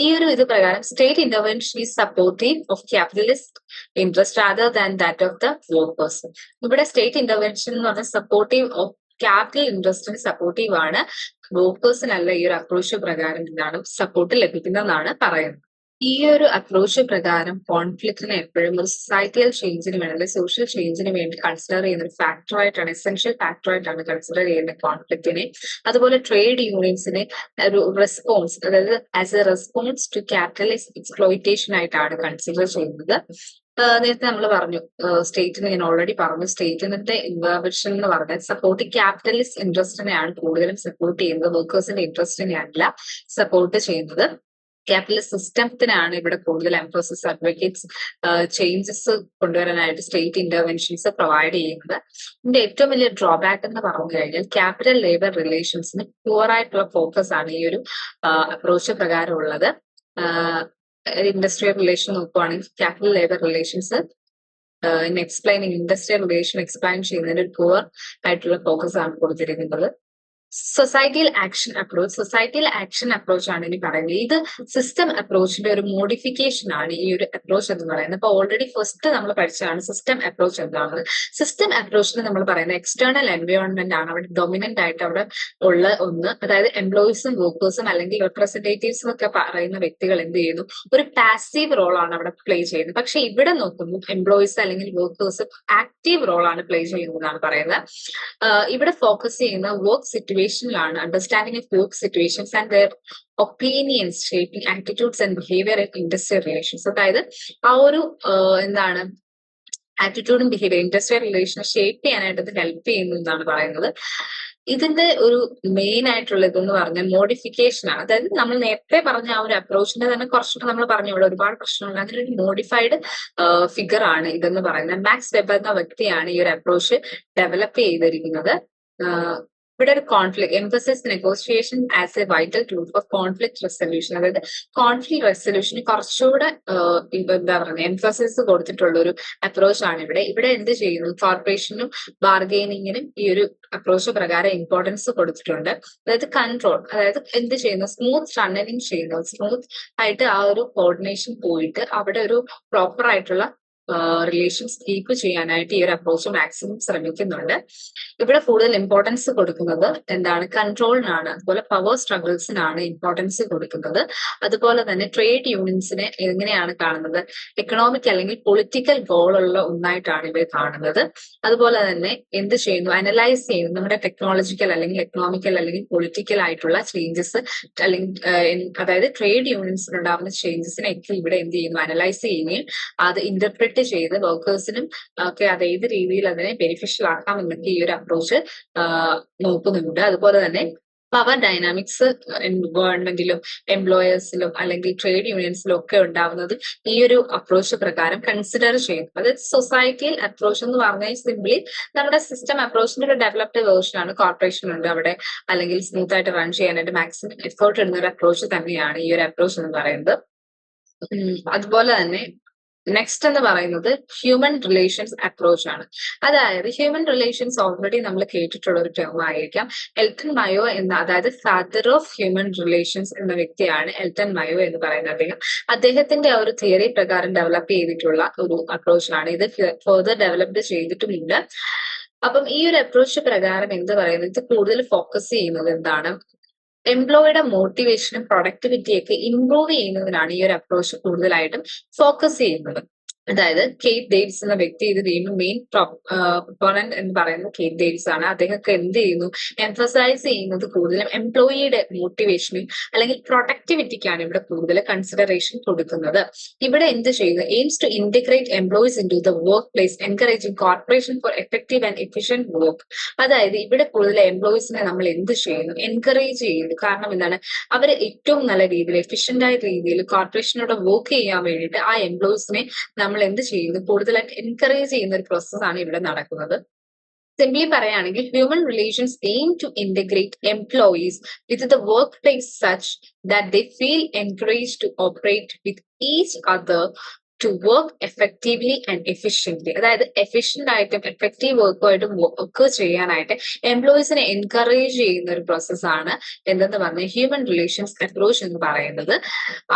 ഈ ഒരു ഇത് പ്രകാരം state intervention is supportive of capitalist interest rather than that of the workers. ഇവിടെ സ്റ്റേറ്റ് ഇന്റർവെൻഷൻ എന്ന് പറഞ്ഞാൽ സപ്പോർട്ടീവ് ഓഫ് ക്യാപിറ്റൽ ഇൻട്രസ്റ്റിന് സപ്പോർട്ടീവ് ആണ്, വർക്കേഴ്സിനല്ല ഈ ഒരു അപ്രോച്ച് പ്രകാരം എന്താണ് സപ്പോർട്ട് ലഭിക്കുന്നതെന്നാണ് പറയുന്നത്. ഈ ഒരു അപ്രോച്ച് പ്രകാരം കോൺഫ്ലിക്റ്റിനെ എപ്പോഴും ഒരു സൊസൈറ്റിയൽ ചേഞ്ചിന് വേണ്ടി അല്ലെങ്കിൽ സോഷ്യൽ ചേഞ്ചിന് വേണ്ടി കൺസിഡർ ചെയ്യുന്ന ഒരു ഫാക്ടറായിട്ടാണ്, എസെൻഷ്യൽ ഫാക്ടറായിട്ടാണ് കൺസിഡർ ചെയ്യുന്ന കോൺഫ്ലിക്റ്റിനെ. അതുപോലെ ട്രേഡ് യൂണിയൻസിനെ ഒരു റെസ്പോൺസ്, അതായത് as a response to capitalist exploitation ആയിട്ടാണ് കൺസിഡർ ചെയ്യുന്നത്. നേരത്തെ നമ്മൾ പറഞ്ഞു സ്റ്റേറ്റിന്, ഞാൻ ഓൾറെഡി പറഞ്ഞു സ്റ്റേറ്റിന്റെ ഇന്റർവെൻഷൻ എന്ന് പറഞ്ഞാൽ സപ്പോർട്ട് ക്യാപിറ്റലിസ്റ്റ് ഇൻട്രസ്റ്റിനെയാണ് കൂടുതലും സപ്പോർട്ട് ചെയ്യുന്നത്, വർക്കേഴ്സിന്റെ ഇൻട്രസ്റ്റിനെ അല്ല സപ്പോർട്ട് ചെയ്യുന്നത്. ക്യാപിറ്റലിസ്റ്റ് സിസ്റ്റത്തിനാണ് ഇവിടെ കൂടുതൽ എംഫോസിസ്, അഡ്വക്കേറ്റ്സ് ചേഞ്ചസ് കൊണ്ടുവരാനായിട്ട് സ്റ്റേറ്റ് ഇന്റർവെൻഷൻസ് പ്രൊവൈഡ് ചെയ്യുന്നത്. ഇതിന്റെ ഏറ്റവും വലിയ ഡ്രോബാക്ക് എന്ന് പറഞ്ഞു കഴിഞ്ഞാൽ ക്യാപിറ്റൽ ലേബർ റിലേഷൻസിന് പ്യുവർ ആയിട്ടുള്ള ഫോക്കസ് ആണ് ഈ ഒരു അപ്രോച്ച് പ്രകാരം ഉള്ളത്. ഇൻഡസ്ട്രിയൽ റിലേഷൻ നോക്കുവാണെങ്കിൽ capital labour relations explaining industrial relation explain ചെയ്യുന്നതിന് ഒരു പ്യുവർ ആയിട്ടുള്ള ഫോക്കസ് ആണ് കൊടുത്തിരിക്കുന്നത്. സൊസൈറ്റിയൽ ആക്ഷൻ അപ്രോച്ച് ആണ് ഇനി പറയുന്നത്. ഇത് സിസ്റ്റം അപ്രോച്ചിന്റെ ഒരു മോഡിഫിക്കേഷൻ ആണ് ഈ ഒരു അപ്രോച്ച് എന്ന് പറയുന്നത്. അപ്പൊ ഓൾറെഡി ഫസ്റ്റ് നമ്മൾ പഠിച്ചതാണ് സിസ്റ്റം അപ്രോച്ച് എന്താണെന്ന്. സിസ്റ്റം അപ്രോച്ചിന് നമ്മൾ പറയുന്നത് എക്സ്റ്റേണൽ എൻവയോൺമെന്റ് ആണ് അവിടെ ഡൊമിനന്റ് ആയിട്ട് അവിടെ ഉള്ള ഒന്ന്. അതായത് എംപ്ലോയീസും വർക്കേഴ്സും അല്ലെങ്കിൽ റെപ്രസെന്റേറ്റീവ്സും ഒക്കെ പറയുന്ന വ്യക്തികൾ എന്ത് ചെയ്യുന്നു, ഒരു പാസീവ് റോൾ ആണ് അവിടെ പ്ലേ ചെയ്യുന്നത്. പക്ഷെ ഇവിടെ നോക്കുമ്പോൾ എംപ്ലോയീസ് അല്ലെങ്കിൽ വർക്കേഴ്സ് ആക്റ്റീവ് റോൾ ആണ് പ്ലേ ചെയ്യുന്നതാണ് പറയുന്നത്. ഇവിടെ ഫോക്കസ് ചെയ്യുന്ന വർക്ക് സിറ്റുവേഷനിലാണ്, understanding of work situations and their opinions shaping attitudes and behaviour in industrial relations. അതായത് ആ ഒരു എന്താണ് ആറ്റിറ്റ്യൂഡും ബിഹേവിയർ ഇൻഡസ്ട്രിയൽ റിലേഷനെ ഷേപ്പ് ചെയ്യാനായിട്ട് ഇത് ഹെൽപ്പ് ചെയ്യുന്നു എന്നാണ് പറയുന്നത്. ഇതിന്റെ ഒരു മെയിൻ ആയിട്ടുള്ള ഇതെന്ന് പറഞ്ഞാൽ മോഡിഫിക്കേഷൻ ആണ്. അതായത് നമ്മൾ നേരത്തെ പറഞ്ഞ ആ ഒരു അപ്രോച്ചിന്റെ തന്നെ കുറച്ചുകൂടെ നമ്മൾ പറഞ്ഞു ഇവിടെ ഒരുപാട് പ്രശ്നമുണ്ട്. അതിലൊരു മോഡിഫൈഡ് ഫിഗർ ആണ് ഇതെന്ന് പറയുന്നത്. മാക്സ് വെബർ എന്ന വ്യക്തിയാണ് ഈ ഒരു അപ്രോച്ച് ഡെവലപ്പ് ചെയ്തിരിക്കുന്നത്. ഇവിടെ ഒരു conflict emphasis negotiation as A vital tool for conflict resolution. അതായത് കോൺഫ്ലിക്ട് റെസൊല്യൂഷന് കുറച്ചുകൂടെ എന്താ പറയുക എംഫസിസ് കൊടുത്തിട്ടുള്ള ഒരു അപ്രോച്ച് ആണ് ഇവിടെ. ഇവിടെ എന്ത് ചെയ്യുന്നു, കോർപ്പറേഷനും ബാർഗെയിനിങ്ങിനും ഈ ഒരു അപ്രോച്ച് പ്രകാരം ഇമ്പോർട്ടൻസ് കൊടുത്തിട്ടുണ്ട്. അതായത് കൺട്രോൾ, അതായത് എന്ത് ചെയ്യുന്നു, സ്മൂത്ത് റണ്ണിങ് ചെയ്യുന്നു, സ്മൂത്ത് ആയിട്ട് ആ ഒരു കോർഡിനേഷൻ പോയിട്ട് അവിടെ ഒരു പ്രോപ്പർ ആയിട്ടുള്ള റിലേഷൻസ് കീപ്പ് ചെയ്യാനായിട്ട് ഈ ഒരു അപ്രോച്ച് മാക്സിമം ശ്രമിക്കുന്നുണ്ട്. ഇവിടെ കൂടുതൽ ഇമ്പോർട്ടൻസ് കൊടുക്കുന്നത് എന്താണ്, കൺട്രോളിനാണ്. അതുപോലെ പവർ സ്ട്രഗിൾസിനാണ് ഇമ്പോർട്ടൻസ് കൊടുക്കുന്നത്. അതുപോലെ തന്നെ ട്രേഡ് യൂണിയൻസിനെ എങ്ങനെയാണ് കാണുന്നത്, എക്കണോമിക് അല്ലെങ്കിൽ പൊളിറ്റിക്കൽ ഗോളുള്ള ഒന്നായിട്ടാണ് ഇവർ കാണുന്നത്. അതുപോലെ തന്നെ എന്ത് ചെയ്യുന്നു, അനലൈസ് ചെയ്യുന്നു നമ്മുടെ ടെക്നോളജിക്കൽ അല്ലെങ്കിൽ എക്കണോമിക്കൽ അല്ലെങ്കിൽ പൊളിറ്റിക്കൽ ആയിട്ടുള്ള ചേഞ്ചസ് അല്ലെങ്കിൽ അതായത് ട്രേഡ് യൂണിയൻസിനുണ്ടാവുന്ന ചേഞ്ചസിനെ ഒക്കെ ഇവിടെ എന്ത് ചെയ്യുന്നു, അനലൈസ് ചെയ്യുകയും അത് ഇന്റർപ്രറ്റ് ചെയ്ത് വർക്കേഴ്സിനും ഒക്കെ അത് ഏത് രീതിയിൽ അതിനെ ബെനിഫിഷ്യൽ ആക്കാം എന്നൊക്കെ ഈ ഒരു അപ്രോച്ച് നോക്കുന്നുണ്ട്. അതുപോലെ തന്നെ പവർ ഡൈനാമിക്സ് ഗവൺമെന്റിലും എംപ്ലോയേഴ്സിലും അല്ലെങ്കിൽ ട്രേഡ് യൂണിയൻസിലും ഒക്കെ ഉണ്ടാവുന്നത് ഈ ഒരു അപ്രോച്ച് പ്രകാരം കൺസിഡർ ചെയ്യുന്നു. അതായത് സൊസൈറ്റിയൽ അപ്രോച്ച് എന്ന് പറഞ്ഞാൽ സിംപ്ലി നമ്മുടെ സിസ്റ്റം അപ്രോച്ചിന്റെ ഒരു ഡെവലപ്ഡ് വേർഷൻ ആണ്. കോർപ്പറേഷൻ ഉണ്ട് അവിടെ അല്ലെങ്കിൽ സ്മൂത്ത് ആയിട്ട് റൺ ചെയ്യാനായിട്ട് മാക്സിമം എഫേർട്ട് ഇടുന്ന ഒരു അപ്രോച്ച് തന്നെയാണ് ഈ ഒരു അപ്രോച്ച് എന്ന് പറയുന്നത്. അതുപോലെ തന്നെ നെക്സ്റ്റ് എന്ന് പറയുന്നത് ഹ്യൂമൻ റിലേഷൻസ് അപ്രോച്ച് ആണ്. അതായത് ഹ്യൂമൻ റിലേഷൻസ് ഓൾറെഡി നമ്മൾ കേട്ടിട്ടുള്ള ഒരു ടേം ആയിരിക്കാം. എൽട്ടൺ മയോ എന്ന, അതായത് ഫാദർ ഓഫ് ഹ്യൂമൻ റിലേഷൻസ് എന്ന വ്യക്തിയാണ് എൽട്ടൺ മയോ എന്ന് പറയുന്നത്. അദ്ദേഹത്തിന്റെ ആ ഒരു തിയറി പ്രകാരം ഡെവലപ്പ് ചെയ്തിട്ടുള്ള ഒരു അപ്രോച്ചാണ് ഇത്. ഫർദർ ഡെവലപ്ഡ് ചെയ്തിട്ടുമുണ്ട്. അപ്പം ഈ ഒരു അപ്രോച്ച് പ്രകാരം എന്ത് പറയുന്നത്, ഇത് കൂടുതൽ ഫോക്കസ് ചെയ്യുന്നത് എന്താണ്, എംപ്ലോയിയുടെ മോട്ടിവേഷനും പ്രൊഡക്ടിവിറ്റിയൊക്കെ ഇംപ്രൂവ് ചെയ്യുന്നതിനാണ് ഈ ഒരു അപ്രോച്ച് കൂടുതലായിട്ടും ഫോക്കസ് ചെയ്യുന്നത്. അതായത് കേറ്റ് ഡേവിസ് എന്ന വ്യക്തി ഇത് ചെയ്യുന്നു. മെയിൻ പ്രൊപ്പോണന്റ് എന്ന് പറയുന്നത് കേറ്റ് ഡേവിസ് ആണ്. അദ്ദേഹമൊക്കെ എന്ത് ചെയ്യുന്നു, എംഫസൈസ് ചെയ്യുന്നത് കൂടുതലും എംപ്ലോയിയുടെ മോട്ടിവേഷനും അല്ലെങ്കിൽ പ്രൊഡക്ടിവിറ്റിക്കാണ് ഇവിടെ കൂടുതൽ കൺസിഡറേഷൻ കൊടുക്കുന്നത്. ഇവിടെ എന്ത് ചെയ്യുന്നു, aims to integrate employees into the workplace encouraging corporation for effective and efficient work. അതായത് ഇവിടെ കൂടുതൽ എംപ്ലോയീസിനെ നമ്മൾ എന്ത് ചെയ്യുന്നു, എൻകറേജ് ചെയ്യുന്നു. കാരണം എന്താണ്, അവർ ഏറ്റവും നല്ല രീതിയിൽ എഫിഷ്യന്റ് ആയ രീതിയിൽ കോർപ്പറേഷനോട് വർക്ക് ചെയ്യാൻ വേണ്ടിയിട്ട് ആ എംപ്ലോയീസിനെ നമ്മൾ എന്ത് ചെയ്യുന്നു, കൂടുതലായിട്ട് എൻകറേജ് ചെയ്യുന്ന ഒരു പ്രോസസ്സാണ് ഇവിടെ നടക്കുന്നത്. സിംപ്ലി പറയുകയാണെങ്കിൽ human relations aim to integrate employees with the workplace such that they feel encourage to operate with each other to work effectively and efficiently. അതായത് എഫിഷ്യന്റ് ആയിട്ടും എഫക്റ്റീവ് വർക്കുമായിട്ടും വർക്ക് ചെയ്യാനായിട്ട് എംപ്ലോയീസിനെ എൻകറേജ് ചെയ്യുന്ന ഒരു പ്രോസസ്സാണ് എന്തെന്ന് പറഞ്ഞാൽ ഹ്യൂമൻ റിലേഷൻസ് അപ്രോച്ച് എന്ന് പറയുന്നത്.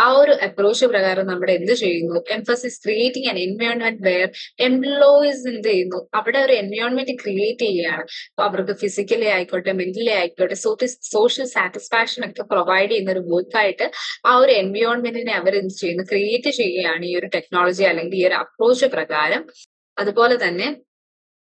ആ ഒരു അപ്രോച്ച് പ്രകാരം നമ്മുടെ എന്ത് ചെയ്യുന്നു, emphasis creating an environment where employees എന്ത് ചെയ്യുന്നു, അവിടെ ഒരു എൻവയോൺമെന്റ് ക്രിയേറ്റ് ചെയ്യുകയാണ്. അപ്പൊ അവർക്ക് ഫിസിക്കലി ആയിക്കോട്ടെ മെന്റലി ആയിക്കോട്ടെ സോഷ്യൽ സാറ്റിസ്ഫാക്ഷൻ ഒക്കെ പ്രൊവൈഡ് ചെയ്യുന്ന ഒരു വർക്കായിട്ട് ആ ഒരു എൻവയോൺമെന്റിനെ അവർ എന്ത് ചെയ്യുന്നു, ക്രിയേറ്റ് ചെയ്യുകയാണ് ഈ ഒരു ടെക്നോളജി അല്ലെങ്കിൽ ഈ ഒരു അപ്രോച്ച് പ്രകാരം. അതുപോലെ തന്നെ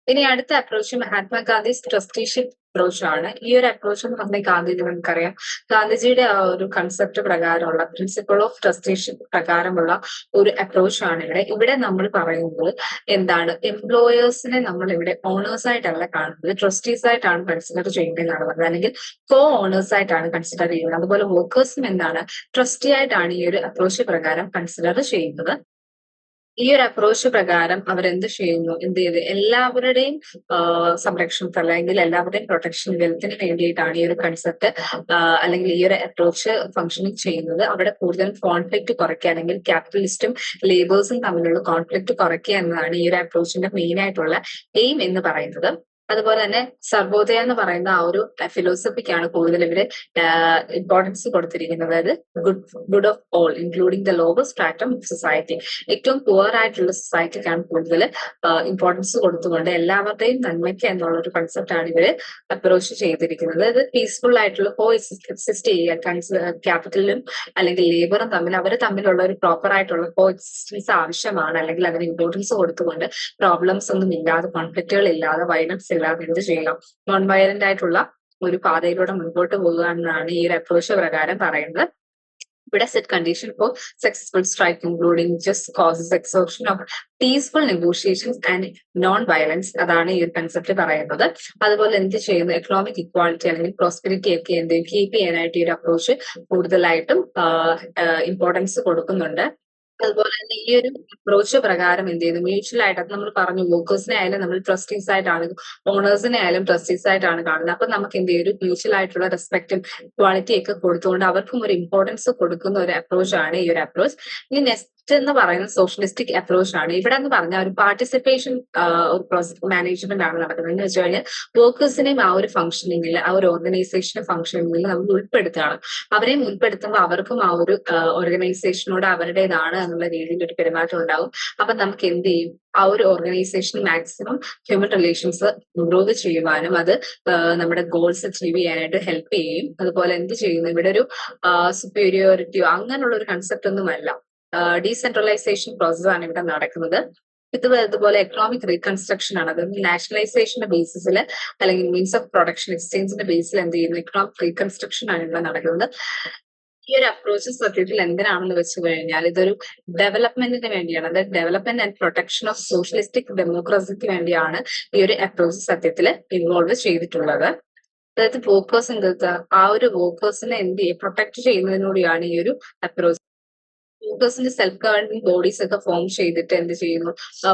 ഇനി അടുത്ത അപ്രോച്ച് മഹാത്മാഗാന്ധീസ് ട്രസ്റ്റിഷിപ്പ് അപ്രോച്ച് ആണ്. ഈ ഒരു അപ്രോച്ച് എന്ന് പറഞ്ഞാൽ ഗാന്ധിജി നമുക്കറിയാം, ഗാന്ധിജിയുടെ ആ ഒരു കൺസെപ്റ്റ് പ്രകാരമുള്ള പ്രിൻസിപ്പിൾ ഓഫ് ട്രസ്റ്റിഷിപ്പ് പ്രകാരമുള്ള ഒരു അപ്രോച്ച് ആണ് ഇവിടെ നമ്മൾ പറയുന്നത് എന്താണ്, എംപ്ലോയേഴ്സിനെ നമ്മൾ ഇവിടെ ഓണേഴ്സ് ആയിട്ടല്ല കാണുന്നത്, ട്രസ്റ്റീസ് ആയിട്ടാണ് കൺസിഡർ ചെയ്യുന്നതെന്നാണ് പറഞ്ഞത്, അല്ലെങ്കിൽ കോ ഓണേഴ്സ് ആയിട്ടാണ് കൺസിഡർ ചെയ്യുന്നത്. അതുപോലെ വർക്കേഴ്സും എന്താണ്, ട്രസ്റ്റി ആയിട്ടാണ് ഈ ഒരു അപ്രോച്ച് പ്രകാരം കൺസിഡർ ചെയ്യുന്നത്. ഈ ഒരു അപ്രോച്ച് പ്രകാരം അവരെന്ത് ചെയ്യുന്നു, എന്ത് ചെയ്ത് എല്ലാവരുടെയും സംരക്ഷണത്തിന് അല്ലെങ്കിൽ എല്ലാവരുടെയും പ്രൊട്ടക്ഷൻ വെൽത്തിന് വേണ്ടിയിട്ടാണ് ഈ ഒരു കൺസെപ്റ്റ് അല്ലെങ്കിൽ ഈ ഒരു അപ്രോച്ച് ഫംഗ്ഷനിങ് ചെയ്യുന്നത്. അവിടെ കൂടുതൽ കോൺഫ്ലിക്റ്റ് കുറയ്ക്കുക അല്ലെങ്കിൽ ക്യാപിറ്റലിസ്റ്റും ലേബേഴ്സും തമ്മിലുള്ള കോൺഫ്ലിക്റ്റ് കുറയ്ക്കുക എന്നതാണ് ഈ ഒരു അപ്രോച്ചിന്റെ മെയിൻ ആയിട്ടുള്ള എയിം എന്ന് പറയുന്നത്. അതുപോലെ തന്നെ സർവോദയ എന്ന് പറയുന്ന ആ ഒരു ഫിലോസഫിക്കാണ് കൂടുതൽ ഇവര് ഇമ്പോർട്ടൻസ് കൊടുത്തിരിക്കുന്നത്. അതായത് good of all including the lower stratum of society. ഏറ്റവും പുവർ ആയിട്ടുള്ള സൊസൈറ്റിക്കാണ് കൂടുതൽ ഇമ്പോർട്ടൻസ് കൊടുത്തുകൊണ്ട് എല്ലാവരുടെയും നന്മയ്ക്ക് എന്നുള്ള ഒരു കൺസെപ്റ്റ് ആണ് ഇവര് അപ്രോച്ച് ചെയ്തിരിക്കുന്നത്. അതായത് പീസ്ഫുൾ ആയിട്ടുള്ള കോ എക്സിസ്റ്റ് ചെയ്യുക, ക്യാപിറ്റലും അല്ലെങ്കിൽ ലേബറും അവർ തമ്മിലുള്ള ഒരു പ്രോപ്പർ ആയിട്ടുള്ള കോ എക്സിസ്റ്റൻസ് ആവശ്യമാണ്. അല്ലെങ്കിൽ അതിന് ഇമ്പോർട്ടൻസ് കൊടുത്തുകൊണ്ട് പ്രോബ്ലംസ് ഒന്നും ഇല്ലാതെ, കോൺഫ്ലിക്റ്റുകൾ ഇല്ലാതെ, വയലൻസ് ഇല്ലാതെ എന്ത് ചെയ്യാം, നോൺ വയലന്റ് ആയിട്ടുള്ള ഒരു പാതയിലൂടെ മുൻപോട്ട് പോകുക എന്നാണ് ഈ ഒരു അപ്രോച്ച് പ്രകാരം പറയുന്നത്. ഇവിടെ set condition for successful strike including just causes exhaustion of peaceful negotiations and non violence. അതാണ് ഈ ഒരു കൺസെപ്റ്റ് പറയുന്നത്. അതുപോലെ എന്ത് ചെയ്യുന്നു, എക്കണോമിക് ഇക്വാളിറ്റി അല്ലെങ്കിൽ പ്രോസ്പെരിറ്റി ഒക്കെ എന്ത് കീപ്പ് ചെയ്യാനായിട്ട് ഈ ഒരു അപ്രോച്ച് കൂടുതലായിട്ടും ഇമ്പോർട്ടൻസ് കൊടുക്കുന്നുണ്ട്. അതുപോലെ തന്നെ ഈ ഒരു അപ്രോച്ച് പ്രകാരം എന്ത് ചെയ്യുന്നു, മ്യൂച്വൽ ആയിട്ട് അത് നമ്മൾ പറഞ്ഞു, വർക്കേഴ്സിനെ ആയാലും നമ്മൾ ട്രസ്റ്റീസ് ആയിട്ടാണ്, ഓണേഴ്സിനെ ആയാലും ട്രസ്റ്റീസ് ആയിട്ടാണ് കാണുന്നത്. അപ്പൊ നമുക്ക് എന്ത് ചെയ്യും, ഒരു മ്യൂച്വൽ ആയിട്ടുള്ള റെസ്പെക്റ്റും ക്വാളിറ്റി ഒക്കെ കൊടുത്തുകൊണ്ട് അവർക്കും ഒരു ഇമ്പോർട്ടൻസ് കൊടുക്കുന്ന ഒരു അപ്രോച്ച് ആണ് ഈ ഒരു അപ്രോച്ച്. ഇനി നെക്സ്റ്റ് എന്ന് പറയുന്നത് സോഷ്യലിസ്റ്റിക് അപ്രോച്ച് ആണ്. ഇവിടെ എന്ന് പറഞ്ഞാൽ ഒരു പാർട്ടിസിപ്പേഷൻ ഒരു പ്രോജക്ട് മാനേജ്മെന്റ് ആണ് നടക്കുന്നത്. എന്ന് വെച്ച് കഴിഞ്ഞാൽ വർക്കേഴ്സിനെയും ആ ഒരു ഫംഗ്ഷനിങ്ങിൽ, ആ ഒരു ഓർഗനൈസേഷൻ ഫംഗ്ഷനിങ്ങിൽ നമ്മൾ ഉൾപ്പെടുത്തുകയാണ്. അവരെയും ഉൾപ്പെടുത്തുമ്പോൾ അവർക്കും ആ ഒരു ഓർഗനൈസേഷനോട് അവരുടേതാണ് എന്നുള്ള രീതിയിൽ ഒരു പെരുമാറ്റം ഉണ്ടാവും. അപ്പൊ നമുക്ക് എന്ത് ചെയ്യും, ആ ഒരു organisation maximum human relations improve ചെയ്യുവാനും അത് നമ്മുടെ ഗോൾസ് അച്ചീവ് ചെയ്യാനായിട്ട് ഹെൽപ്പ് ചെയ്യും. അതുപോലെ എന്ത് ചെയ്യുന്നു, ഇവിടെ ഒരു സുപ്പീരിയോറിറ്റിയോ അങ്ങനെയുള്ള ഒരു കൺസെപ്റ്റ് ഒന്നുമല്ല, ഡീസെൻട്രലൈസേഷൻ പ്രോസസ്സാണ് ഇവിടെ നടക്കുന്നത്. ഇതുപോലെ എക്കണോമിക് റീകൺസ്ട്രക്ഷൻ ആണ്. അത് നാഷണലൈസേഷന്റെ ബേസിസിൽ അല്ലെങ്കിൽ മീൻസ് ഓഫ് പ്രൊഡക്ഷൻ എക്സ്ചേഞ്ചിന്റെ ബേസിൽ എന്ത് ചെയ്യുന്നു, എക്കണോമിക് റീകൺസ്ട്രക്ഷൻ ആണ് ഇവിടെ നടക്കുന്നത്. ഈ ഒരു അപ്രോച്ച് സത്യത്തിൽ എന്തിനാണെന്ന് വെച്ച് കഴിഞ്ഞാൽ ഇതൊരു ഡെവലപ്മെന്റിന് വേണ്ടിയാണ്. അതായത് development and protection of socialistic ഡെമോക്രസിക്ക് വേണ്ടിയാണ് ഈ ഒരു അപ്രോച്ച് സത്യത്തിൽ ഇൻവോൾവ് ചെയ്തിട്ടുള്ളത്. അതായത് വർക്കേഴ്സ് എന്താ, ആ ഒരു വർക്കേഴ്സിനെ എന്ത് ചെയ്യും, പ്രൊട്ടക്ട് ചെയ്യുന്നതിനൂടെയാണ് ഈ ഒരു അപ്രോച്ച്. വർക്കേഴ്സിന്റെ സെൽഫ് ഗവേണിംഗ് ബോഡീസ് ഒക്കെ ഫോം ചെയ്തിട്ട് എന്ത് ചെയ്യുന്നു,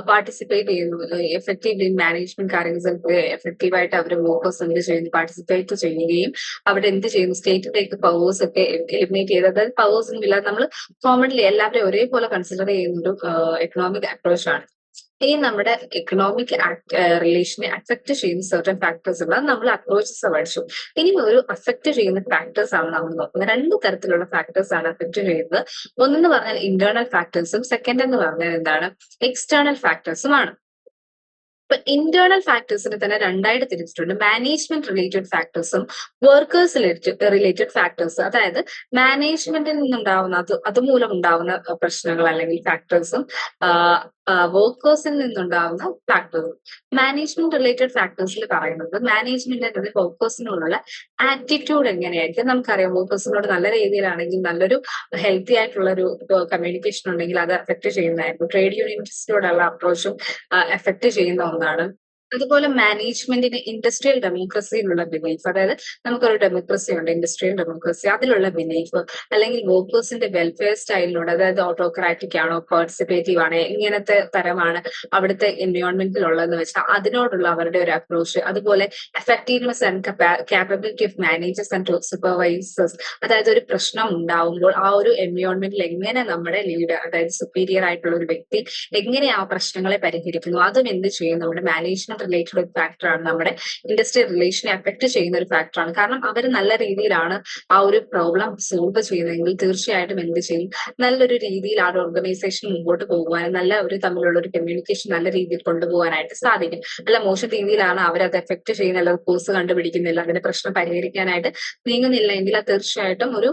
പാർട്ടിസിപ്പേറ്റ് ചെയ്യുന്നു, എഫക്റ്റീവ് മാനേജ്മെന്റ് കാര്യങ്ങൾ എഫക്റ്റീവായിട്ട് അവർ വർക്കേഴ്സ് എന്ത് ചെയ്യുന്നു, പാർട്ടിസിപ്പേറ്റ് ചെയ്യുകയും അവിടെ എന്ത് ചെയ്യുന്നു, സ്റ്റേറ്റിലേക്ക് പവേഴ്സ് ഒക്കെ എലിമിനേറ്റ് ചെയ്ത്, അതായത് പവേഴ്സ് ഒന്നും ഇല്ലാതെ നമ്മൾ കോമൺലി എല്ലാവരെയും ഒരേപോലെ കൺസിഡർ ചെയ്യുന്ന ഒരു എക്കണോമിക് അപ്രോച്ച് ആണ്. ഈ നമ്മുടെ എക്കണോമിക് റിലേഷനെ അഫക്ട് ചെയ്യുന്ന സർട്ടൻ ഫാക്ടേഴ്സ് ഉള്ള നമ്മൾ അപ്രോച്ചസ് പഠിച്ചു. ഇനി ഒരു അഫക്ട് ചെയ്യുന്ന ഫാക്ടേഴ്സ് ആണ് നമ്മൾ നോക്കുന്നത്. രണ്ട് തരത്തിലുള്ള ഫാക്ടേഴ്സ് ആണ് അഫക്ട് ചെയ്യുന്നത്. ഒന്നെന്ന് പറഞ്ഞാൽ ഇന്റേണൽ ഫാക്ടേഴ്സും സെക്കൻഡ് എന്ന് പറഞ്ഞാൽ എന്താണ്, എക്സ്റ്റേണൽ ഫാക്ടേഴ്സും ആണ്. ഇപ്പൊ ഇന്റേണൽ ഫാക്ടേഴ്സിനെ തന്നെ രണ്ടായിട്ട് തിരിച്ചിട്ടുണ്ട്. മാനേജ്മെന്റ് റിലേറ്റഡ് ഫാക്ടേഴ്സും വർക്കേഴ്സ് റിലേറ്റഡ് ഫാക്ടേഴ്സ്. അതായത് മാനേജ്മെന്റിൽ നിന്നുണ്ടാവുന്ന അതുമൂലം ഉണ്ടാവുന്ന പ്രശ്നങ്ങൾ അല്ലെങ്കിൽ ഫാക്ടേഴ്സും വർക്കേഴ്സിൽ നിന്നുണ്ടാവുന്ന ഫാക്ടേഴ്സും. മാനേജ്മെന്റ് റിലേറ്റഡ് ഫാക്ടേഴ്സിൽ പറയുന്നത് മാനേജ്മെന്റിന്റെ വർക്കേഴ്സിനോടുള്ള ആറ്റിറ്റ്യൂഡ് എങ്ങനെയായിരിക്കും. നമുക്കറിയാം വർക്കേഴ്സിനോട് നല്ല രീതിയിലാണെങ്കിൽ നല്ലൊരു ഹെൽത്തി ആയിട്ടുള്ള ഒരു കമ്മ്യൂണിക്കേഷൻ ഉണ്ടെങ്കിൽ അത് എഫക്ട് ചെയ്യുന്നതായിരുന്നു. ട്രേഡ് യൂണിയൻസിനോടുള്ള അപ്രോച്ചും എഫക്ട് ചെയ്യുന്ന ഒന്നാണ്. അതുപോലെ മാനേജ്മെന്റിന് ഇൻഡസ്ട്രിയൽ ഡെമോക്രസിയിലുള്ള ബിലീഫ്, അതായത് നമുക്കൊരു ഡെമോക്രസി ഉണ്ട്, ഇൻഡസ്ട്രിയൽ ഡെമോക്രസി, അതിലുള്ള ബിലീഫ് അല്ലെങ്കിൽ വർക്കേഴ്സിന്റെ വെൽഫെയർ സ്റ്റൈലിനോട്, അതായത് ഓട്ടോക്രാറ്റിക് ആണോ പാർട്ടിസിപ്പേറ്റീവ് ആണോ എങ്ങനത്തെ തരമാണ് അവിടുത്തെ എൻവയോൺമെന്റിൽ ഉള്ളതെന്ന് വെച്ചാൽ അതിനോടുള്ള അവരുടെ ഒരു അപ്രോച്ച്. അതുപോലെ effectiveness and capability of managers and supervisors, അതായത് ഒരു പ്രശ്നം ഉണ്ടാവുമ്പോൾ ആ ഒരു എൻവയോൺമെന്റിൽ എങ്ങനെ നമ്മുടെ ലീഡർ, അതായത് സുപ്പീരിയർ ആയിട്ടുള്ള ഒരു വ്യക്തി എങ്ങനെ ആ പ്രശ്നങ്ങളെ പരിഹരിക്കുന്നു, അതും എന്ത് ചെയ്യും നമ്മുടെ മാനേജ്മെന്റ് റിലേറ്റഡ് ഒരു ഫാക്ടറാണ്, നമ്മുടെ ഇൻഡസ്ട്രിയൽ റിലേഷനെ അഫക്ട് ചെയ്യുന്ന ഒരു ഫാക്ടറാണ്. കാരണം അവർ നല്ല രീതിയിലാണ് ആ ഒരു പ്രോബ്ലം സോൾവ് ചെയ്യുന്നതെങ്കിൽ തീർച്ചയായിട്ടും എന്ത് ചെയ്യും, നല്ലൊരു രീതിയിൽ ആ ഒരു ഓർഗനൈസേഷൻ മുമ്പോട്ട് പോകുവാനും നല്ല ഒരു തമ്മിലുള്ള ഒരു കമ്മ്യൂണിക്കേഷൻ നല്ല രീതിയിൽ കൊണ്ടുപോകാനായിട്ട് സാധിക്കും. അല്ല മോശം രീതിയിലാണ് അവരത് എഫക്ട് ചെയ്യുന്ന, അല്ലെങ്കിൽ കോഴ്സ് കണ്ടുപിടിക്കുന്നില്ല, അതിന്റെ പ്രശ്നം പരിഹരിക്കാനായിട്ട് നീങ്ങുന്നില്ല എങ്കിൽ അത് തീർച്ചയായിട്ടും ഒരു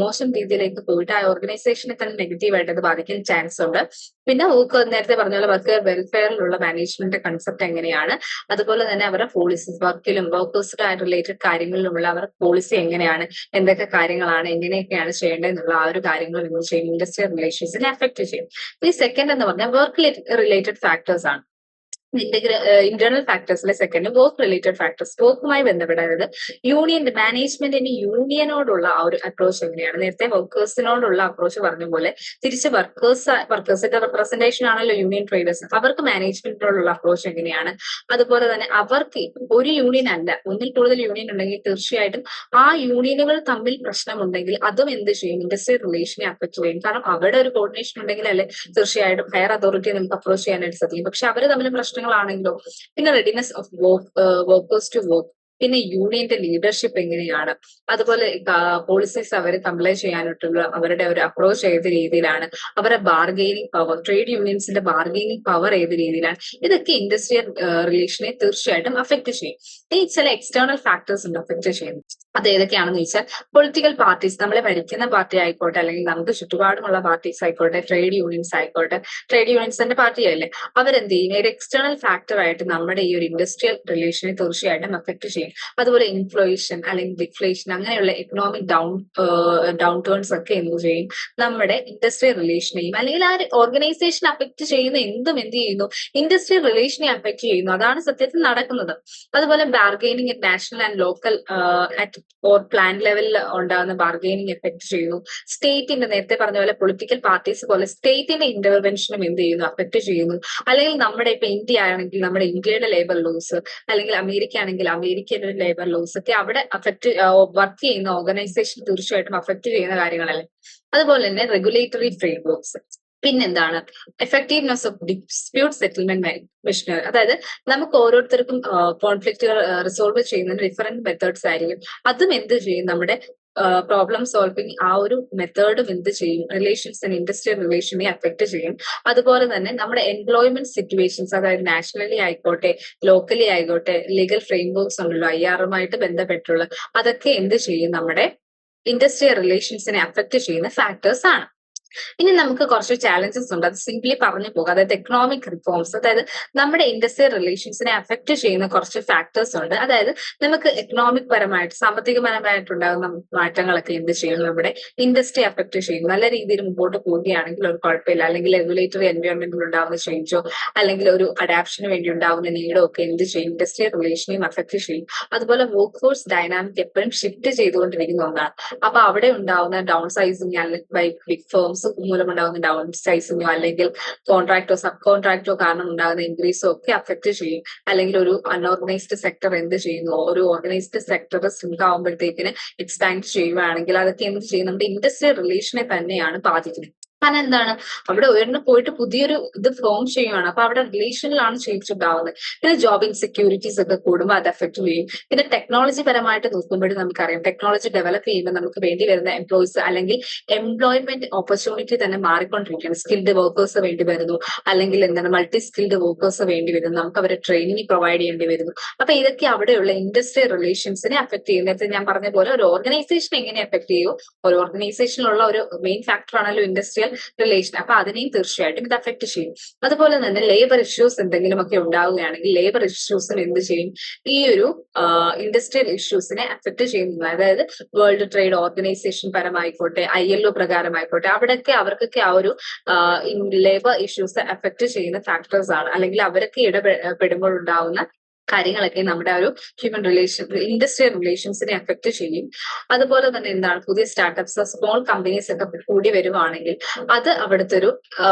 മോശം രീതിയിലേക്ക് പോയിട്ട് ആ ഓർഗനൈസേഷനെ തന്നെ നെഗറ്റീവായിട്ട് അത് ബാധിക്കാൻ ചാൻസ് ഉണ്ട്. പിന്നെ നേരത്തെ പറഞ്ഞ പോലെ വർക്ക് വെൽഫെയറിലുള്ള മാനേജ്മെന്റ് കൺസെപ്റ്റ് എങ്ങനെയാണ്, അതുപോലെ തന്നെ അവരുടെ പോളിസീസ്, വർക്കിലും വർക്കേഴ്സുമായി റിലേറ്റഡ് കാര്യങ്ങളിലുമുള്ള അവരുടെ പോളിസി എങ്ങനെയാണ്, എന്തൊക്കെ കാര്യങ്ങളാണ്, എങ്ങനെയൊക്കെയാണ് ചെയ്യേണ്ടത് എന്നുള്ള ആ ഒരു കാര്യങ്ങൾ എന്ത് ചെയ്യും, ഇൻഡസ്ട്രിയൽ റിലേഷൻസിനെ എഫക്ട് ചെയ്യും. ഈ സെക്കൻഡ് എന്ന് പറഞ്ഞാൽ വർക്ക് റിലേറ്റഡ് ഫാക്ടേഴ്സ് ആണ്. ഇന്റേണൽ ഫാക്ടേഴ്സിലെ സെക്കൻഡ് വർക്ക് റിലേറ്റഡ് ഫാക്ടേഴ്സ്. വർക്കുമായി ബന്ധപ്പെട്ടത് യൂണിയൻ മാനേജ്മെന്റിന് യൂണിയനോടുള്ള ആ ഒരു അപ്രോച്ച് എങ്ങനെയാണ്. നേരത്തെ വർക്കേഴ്സിനോടുള്ള അപ്രോച്ച് പറഞ്ഞ പോലെ തിരിച്ച് വർക്കേഴ്സിന്റെ റെപ്രസെന്റേഷൻ ആണല്ലോ യൂണിയൻ ട്രേഡേഴ്സ്, അവർക്ക് മാനേജ്മെന്റിനോടുള്ള അപ്രോച്ച് എങ്ങനെയാണ്. അതുപോലെ തന്നെ അവർക്ക് ഒരു യൂണിയൻ അല്ല, ഒന്നിൽ കൂടുതൽ യൂണിയൻ ഉണ്ടെങ്കിൽ തീർച്ചയായിട്ടും ആ യൂണിയനുകൾ തമ്മിൽ പ്രശ്നമുണ്ടെങ്കിൽ അതും എന്ത് ചെയ്യും, ഇൻഡസ്ട്രിയൽ റിലേഷനെ അഫക്ട് ചെയ്യും. കാരണം അവിടെ ഒരു കോർഡിനേഷൻ ഉണ്ടെങ്കിൽ അല്ലെ തീർച്ചയായിട്ടും ഹയർ അതോറിറ്റിയെ നമുക്ക് അപ്രോച്ച് ചെയ്യാനായിട്ട് സാധിക്കും. പക്ഷെ അവർ തമ്മിൽ പ്രശ്നങ്ങളാണെങ്കിലോ. പിന്നെ readiness of workers to work, പിന്നെ യൂണിയന്റെ ലീഡർഷിപ്പ് എങ്ങനെയാണ്, അതുപോലെ പോളിസീസ് അവർ കംപ്ലൈ ചെയ്യാനായിട്ടുള്ള അവരുടെ ഒരു അപ്രോച്ച് ഏത് രീതിയിലാണ്, അവരുടെ ബാർഗെയിനിങ് പവർ, ട്രേഡ് യൂണിയൻസിന്റെ ബാർഗെയിനിങ് പവർ ഏത് രീതിയിലാണ്, ഇതൊക്കെ ഇൻഡസ്ട്രിയൽ റിലേഷനെ തീർച്ചയായിട്ടും അഫക്ട് ചെയ്യും. ഈ ചില എക്സ്റ്റേണൽ ഫാക്ടേഴ്സ് ഉണ്ട് അഫക്ട് ചെയ്യുന്നത്. അത് ഏതൊക്കെയാണെന്ന് ചോദിച്ചാൽ പൊളിറ്റിക്കൽ പാർട്ടീസ്, നമ്മളെ ഭരിക്കുന്ന പാർട്ടി ആയിക്കോട്ടെ, അല്ലെങ്കിൽ നമുക്ക് ചുറ്റുപാടുമുള്ള പാർട്ടീസ് ആയിക്കോട്ടെ, ട്രേഡ് യൂണിയൻസ് ആയിക്കോട്ടെ, ട്രേഡ് യൂണിയൻസിന്റെ പാർട്ടിയല്ലേ, അവരെന്ത് ചെയ്യും, ഒരു എക്സ്റ്റേണൽ ഫാക്ടർ ആയിട്ട് നമ്മുടെ ഈ ഒരു ഇൻഡസ്ട്രിയൽ റിലേഷനെ തീർച്ചയായിട്ടും അഫക്ട് ചെയ്യും. അതുപോലെ ഇൻഫ്ലേഷൻ അല്ലെങ്കിൽ ഡിഫ്ലേഷൻ അങ്ങനെയുള്ള എക്കണോമിക് ഡൗൺ ടേൺസ് ഒക്കെ എന്ത് ചെയ്യും, നമ്മുടെ ഇൻഡസ്ട്രിയൽ റിലേഷനെയും അല്ലെങ്കിൽ ആ ഓർഗനൈസേഷൻ അഫക്ട് ചെയ്യുന്ന എന്ത് ചെയ്യുന്നു, ഇൻഡസ്ട്രിയൽ റിലേഷനെ അഫക്ട് ചെയ്യുന്നു. അതാണ് സത്യത്തിൽ നടക്കുന്നത്. അതുപോലെ bargaining at national and local at or plan ലെവലിൽ ഉണ്ടാകുന്ന ബാർഗെയിനിങ് എഫക്ട് ചെയ്യുന്നു. സ്റ്റേറ്റിന്റെ, നേരത്തെ പറഞ്ഞ പോലെ പൊളിറ്റിക്കൽ പാർട്ടീസ് പോലെ സ്റ്റേറ്റിന്റെ ഇന്റർവെൻഷനും എന്ത് ചെയ്യുന്നു, അഫക്ട് ചെയ്യുന്നു. അല്ലെങ്കിൽ നമ്മുടെ ഇപ്പൊ ഇന്ത്യ ആണെങ്കിൽ നമ്മുടെ ഇന്ത്യയുടെ ലേബർ ലോസ്, അല്ലെങ്കിൽ അമേരിക്ക ആണെങ്കിൽ അമേരിക്കയുടെ ലേബർ ലോസ് ഒക്കെ അവിടെ അഫക്ട് വർക്ക് ചെയ്യുന്ന ഓർഗനൈസേഷൻ തീർച്ചയായിട്ടും അഫക്ട് ചെയ്യുന്ന കാര്യങ്ങളല്ലേ. അതുപോലെ തന്നെ റെഗുലേറ്ററി ഫ്രെയിംവർക്സ്. പിന്നെന്താണ് effectiveness of dispute settlement machinery, അതായത് നമുക്ക് ഓരോരുത്തർക്കും കോൺഫ്ലിക്റ്റുകൾ റിസോൾവ് ചെയ്യുന്നതിന് ഡിഫറെന്റ് മെത്തേഡ്സ് ആയിരിക്കും. അതും എന്ത് ചെയ്യും, നമ്മുടെ പ്രോബ്ലം സോൾവിങ് ആ ഒരു മെത്തേഡും എന്ത് ചെയ്യും, റിലേഷൻസ് ആൻഡ് ഇൻഡസ്ട്രിയൽ റിലേഷനെ അഫക്ട് ചെയ്യും. അതുപോലെ തന്നെ നമ്മുടെ എംപ്ലോയ്മെന്റ് സിറ്റുവേഷൻസ്, അതായത് നാഷണലി ആയിക്കോട്ടെ ലോക്കലി ആയിക്കോട്ടെ, ലീഗൽ ഫ്രെയിംവർക്സ് ഉണ്ടല്ലോ IR ബന്ധപ്പെട്ടുള്ള, അതൊക്കെ എന്ത് ചെയ്യും, നമ്മുടെ ഇൻഡസ്ട്രിയൽ റിലേഷൻസിനെ അഫക്ട് ചെയ്യുന്ന ഫാക്ടേഴ്സ് ആണ്. ഇനി നമുക്ക് കുറച്ച് ചാലഞ്ചസ് ഉണ്ട്, അത് സിംപ്ലി പറഞ്ഞു പോകുക. അതായത് എക്കണോമിക് റിഫോംസ്, അതായത് നമ്മുടെ ഇൻഡസ്ട്രിയൽ റിലേഷൻസിനെ അഫക്ട് ചെയ്യുന്ന കുറച്ച് ഫാക്ടേഴ്സ് ഉണ്ട്. അതായത് നമുക്ക് എക്കണോമിക് പരമായിട്ട് സാമ്പത്തികപരമായിട്ടുണ്ടാകുന്ന മാറ്റങ്ങളൊക്കെ എന്ത് ചെയ്യും, നമ്മുടെ ഇൻഡസ്ട്രി അഫക്ട് ചെയ്യും. നല്ല രീതിയിൽ മുമ്പോട്ട് പോവുകയാണെങ്കിൽ ഒരു കുഴപ്പമില്ല. അല്ലെങ്കിൽ റെഗുലേറ്ററി എൻവയോൺമെന്റിൽ ഉണ്ടാകുന്ന ചേഞ്ചോ അല്ലെങ്കിൽ ഒരു അഡാപ്ഷന് വേണ്ടി ഉണ്ടാകുന്ന നീഡോ ഒക്കെ എന്ത് ചെയ്യും, ഇൻഡസ്ട്രിയൽ റിലേഷനെയും അഫക്ട് ചെയ്യും. അതുപോലെ വർക്ക് ഫോഴ്സ് ഡൈനാമിക് എപ്പോഴും ഷിഫ്റ്റ് ചെയ്തുകൊണ്ടിരിക്കുന്ന ഒന്നാണ്. അപ്പൊ അവിടെ ഉണ്ടാകുന്ന ഡൗൺ സൈസിങ് അല്ലെങ്കിൽ ബൈ ബിഗ് ഫേംസ് മൂലമുണ്ടാകുന്ന ഡൗൺ സൈസിങ്ങോ അല്ലെങ്കിൽ കോൺട്രാക്ടോ സബ് കോൺട്രാക്ടോ കാരണം ഉണ്ടാകുന്ന ഇൻക്രീസോ ഒക്കെ അഫക്ട് ചെയ്യും. അല്ലെങ്കിൽ ഒരു അൺഓർഗനൈസ്ഡ് സെക്ടർ എന്ത് ചെയ്യുന്നു, ഒരു ഓർഗനൈസ്ഡ് സെക്ടർ സിങ്ക് ആകുമ്പോഴത്തേക്കിന് എക്സ്പാൻഡ് ചെയ്യുകയാണെങ്കിൽ അതൊക്കെ എന്ത് ചെയ്യും, നമ്മുടെ ഇൻഡസ്ട്രിയൽ റിലേഷനെ തന്നെയാണ് ബാധിക്കുന്നത്. കാരണം എന്താണ്, അവിടെ ഉയർന്നു പോയിട്ട് പുതിയൊരു ഇത് ഫോം ചെയ്യുകയാണ്. അപ്പൊ അവിടെ റിലേഷനിലാണ് ചേഞ്ച് ഉണ്ടാവുന്നത്. പിന്നെ ജോബ് ഇൻസെക്യൂരിറ്റീസ് ഒക്കെ കൂടുമ്പോൾ അത് എഫക്ട് ചെയ്യും. പിന്നെ ടെക്നോളജി പരമായിട്ട് നോക്കുമ്പോഴും നമുക്കറിയാം, ടെക്നോളജി ഡെവലപ്പ് ചെയ്യുമ്പോൾ നമുക്ക് വേണ്ടി വരുന്ന എംപ്ലോയീസ് അല്ലെങ്കിൽ എംപ്ലോയ്മെന്റ് ഓപ്പർച്യൂണിറ്റി തന്നെ മാറിക്കൊണ്ടിരിക്കുകയാണ്. സ്കിൽഡ് വർക്കേഴ്സ് വേണ്ടി വരുന്നു, അല്ലെങ്കിൽ എന്താണ് മൾട്ടി സ്കിൽഡ് വർക്കേഴ്സ് വേണ്ടി വരുന്നു, നമുക്ക് അവരെ ട്രെയിനിങ് പ്രൊവൈഡ് ചെയ്യേണ്ടി വരുന്നു. അപ്പൊ ഇതൊക്കെ അവിടെയുള്ള ഇൻഡസ്ട്രിയൽ റിലേഷൻസിനെ അഫക്ട് ചെയ്യും. നേരത്തെ ഞാൻ പറഞ്ഞ പോലെ ഒരു ഓർഗനൈസേഷൻ എങ്ങനെ എഫക്ട് ചെയ്യും, ഒരു ഓർഗനൈസേഷനിലുള്ള ഒരു മെയിൻ ഫാക്ടർ ആണല്ലോ ഇൻഡസ്ട്രിയൽ റിലേഷൻ. അപ്പൊ അതിനെയും തീർച്ചയായിട്ടും ഇത് അഫക്ട് ചെയ്യും. അതുപോലെ തന്നെ ലേബർ ഇഷ്യൂസ് എന്തെങ്കിലുമൊക്കെ ഉണ്ടാവുകയാണെങ്കിൽ ലേബർ ഇഷ്യൂസിന് എന്ത് ചെയ്യും, ഈ ഒരു ഇൻഡസ്ട്രിയൽ ഇഷ്യൂസിനെ അഫക്ട് ചെയ്യുന്നത്. അതായത് വേൾഡ് ട്രേഡ് ഓർഗനൈസേഷൻ പരമായിക്കോട്ടെ, ILO പ്രകാരമായിക്കോട്ടെ, അവിടെയൊക്കെ അവർക്കൊക്കെ ആ ഒരു ലേബർ ഇഷ്യൂസ് അഫക്ട് ചെയ്യുന്ന ഫാക്ടേഴ്സ് ആണ്, അല്ലെങ്കിൽ അവരൊക്കെ ഇടപെടുമ്പോൾ ഉണ്ടാവുന്ന കാര്യങ്ങളൊക്കെ നമ്മുടെ ഒരു ഹ്യൂമൻ റിലേഷൻ ഇൻഡസ്ട്രിയൽ റിലേഷൻസിനെ അഫക്ട് ചെയ്യും. അതുപോലെ തന്നെ എന്താണ്, പുതിയ സ്റ്റാർട്ടപ്സ് സ്മോൾ കമ്പനീസ് ഒക്കെ കൂടി വരുവാണെങ്കിൽ അത് അവിടുത്തെ ഒരു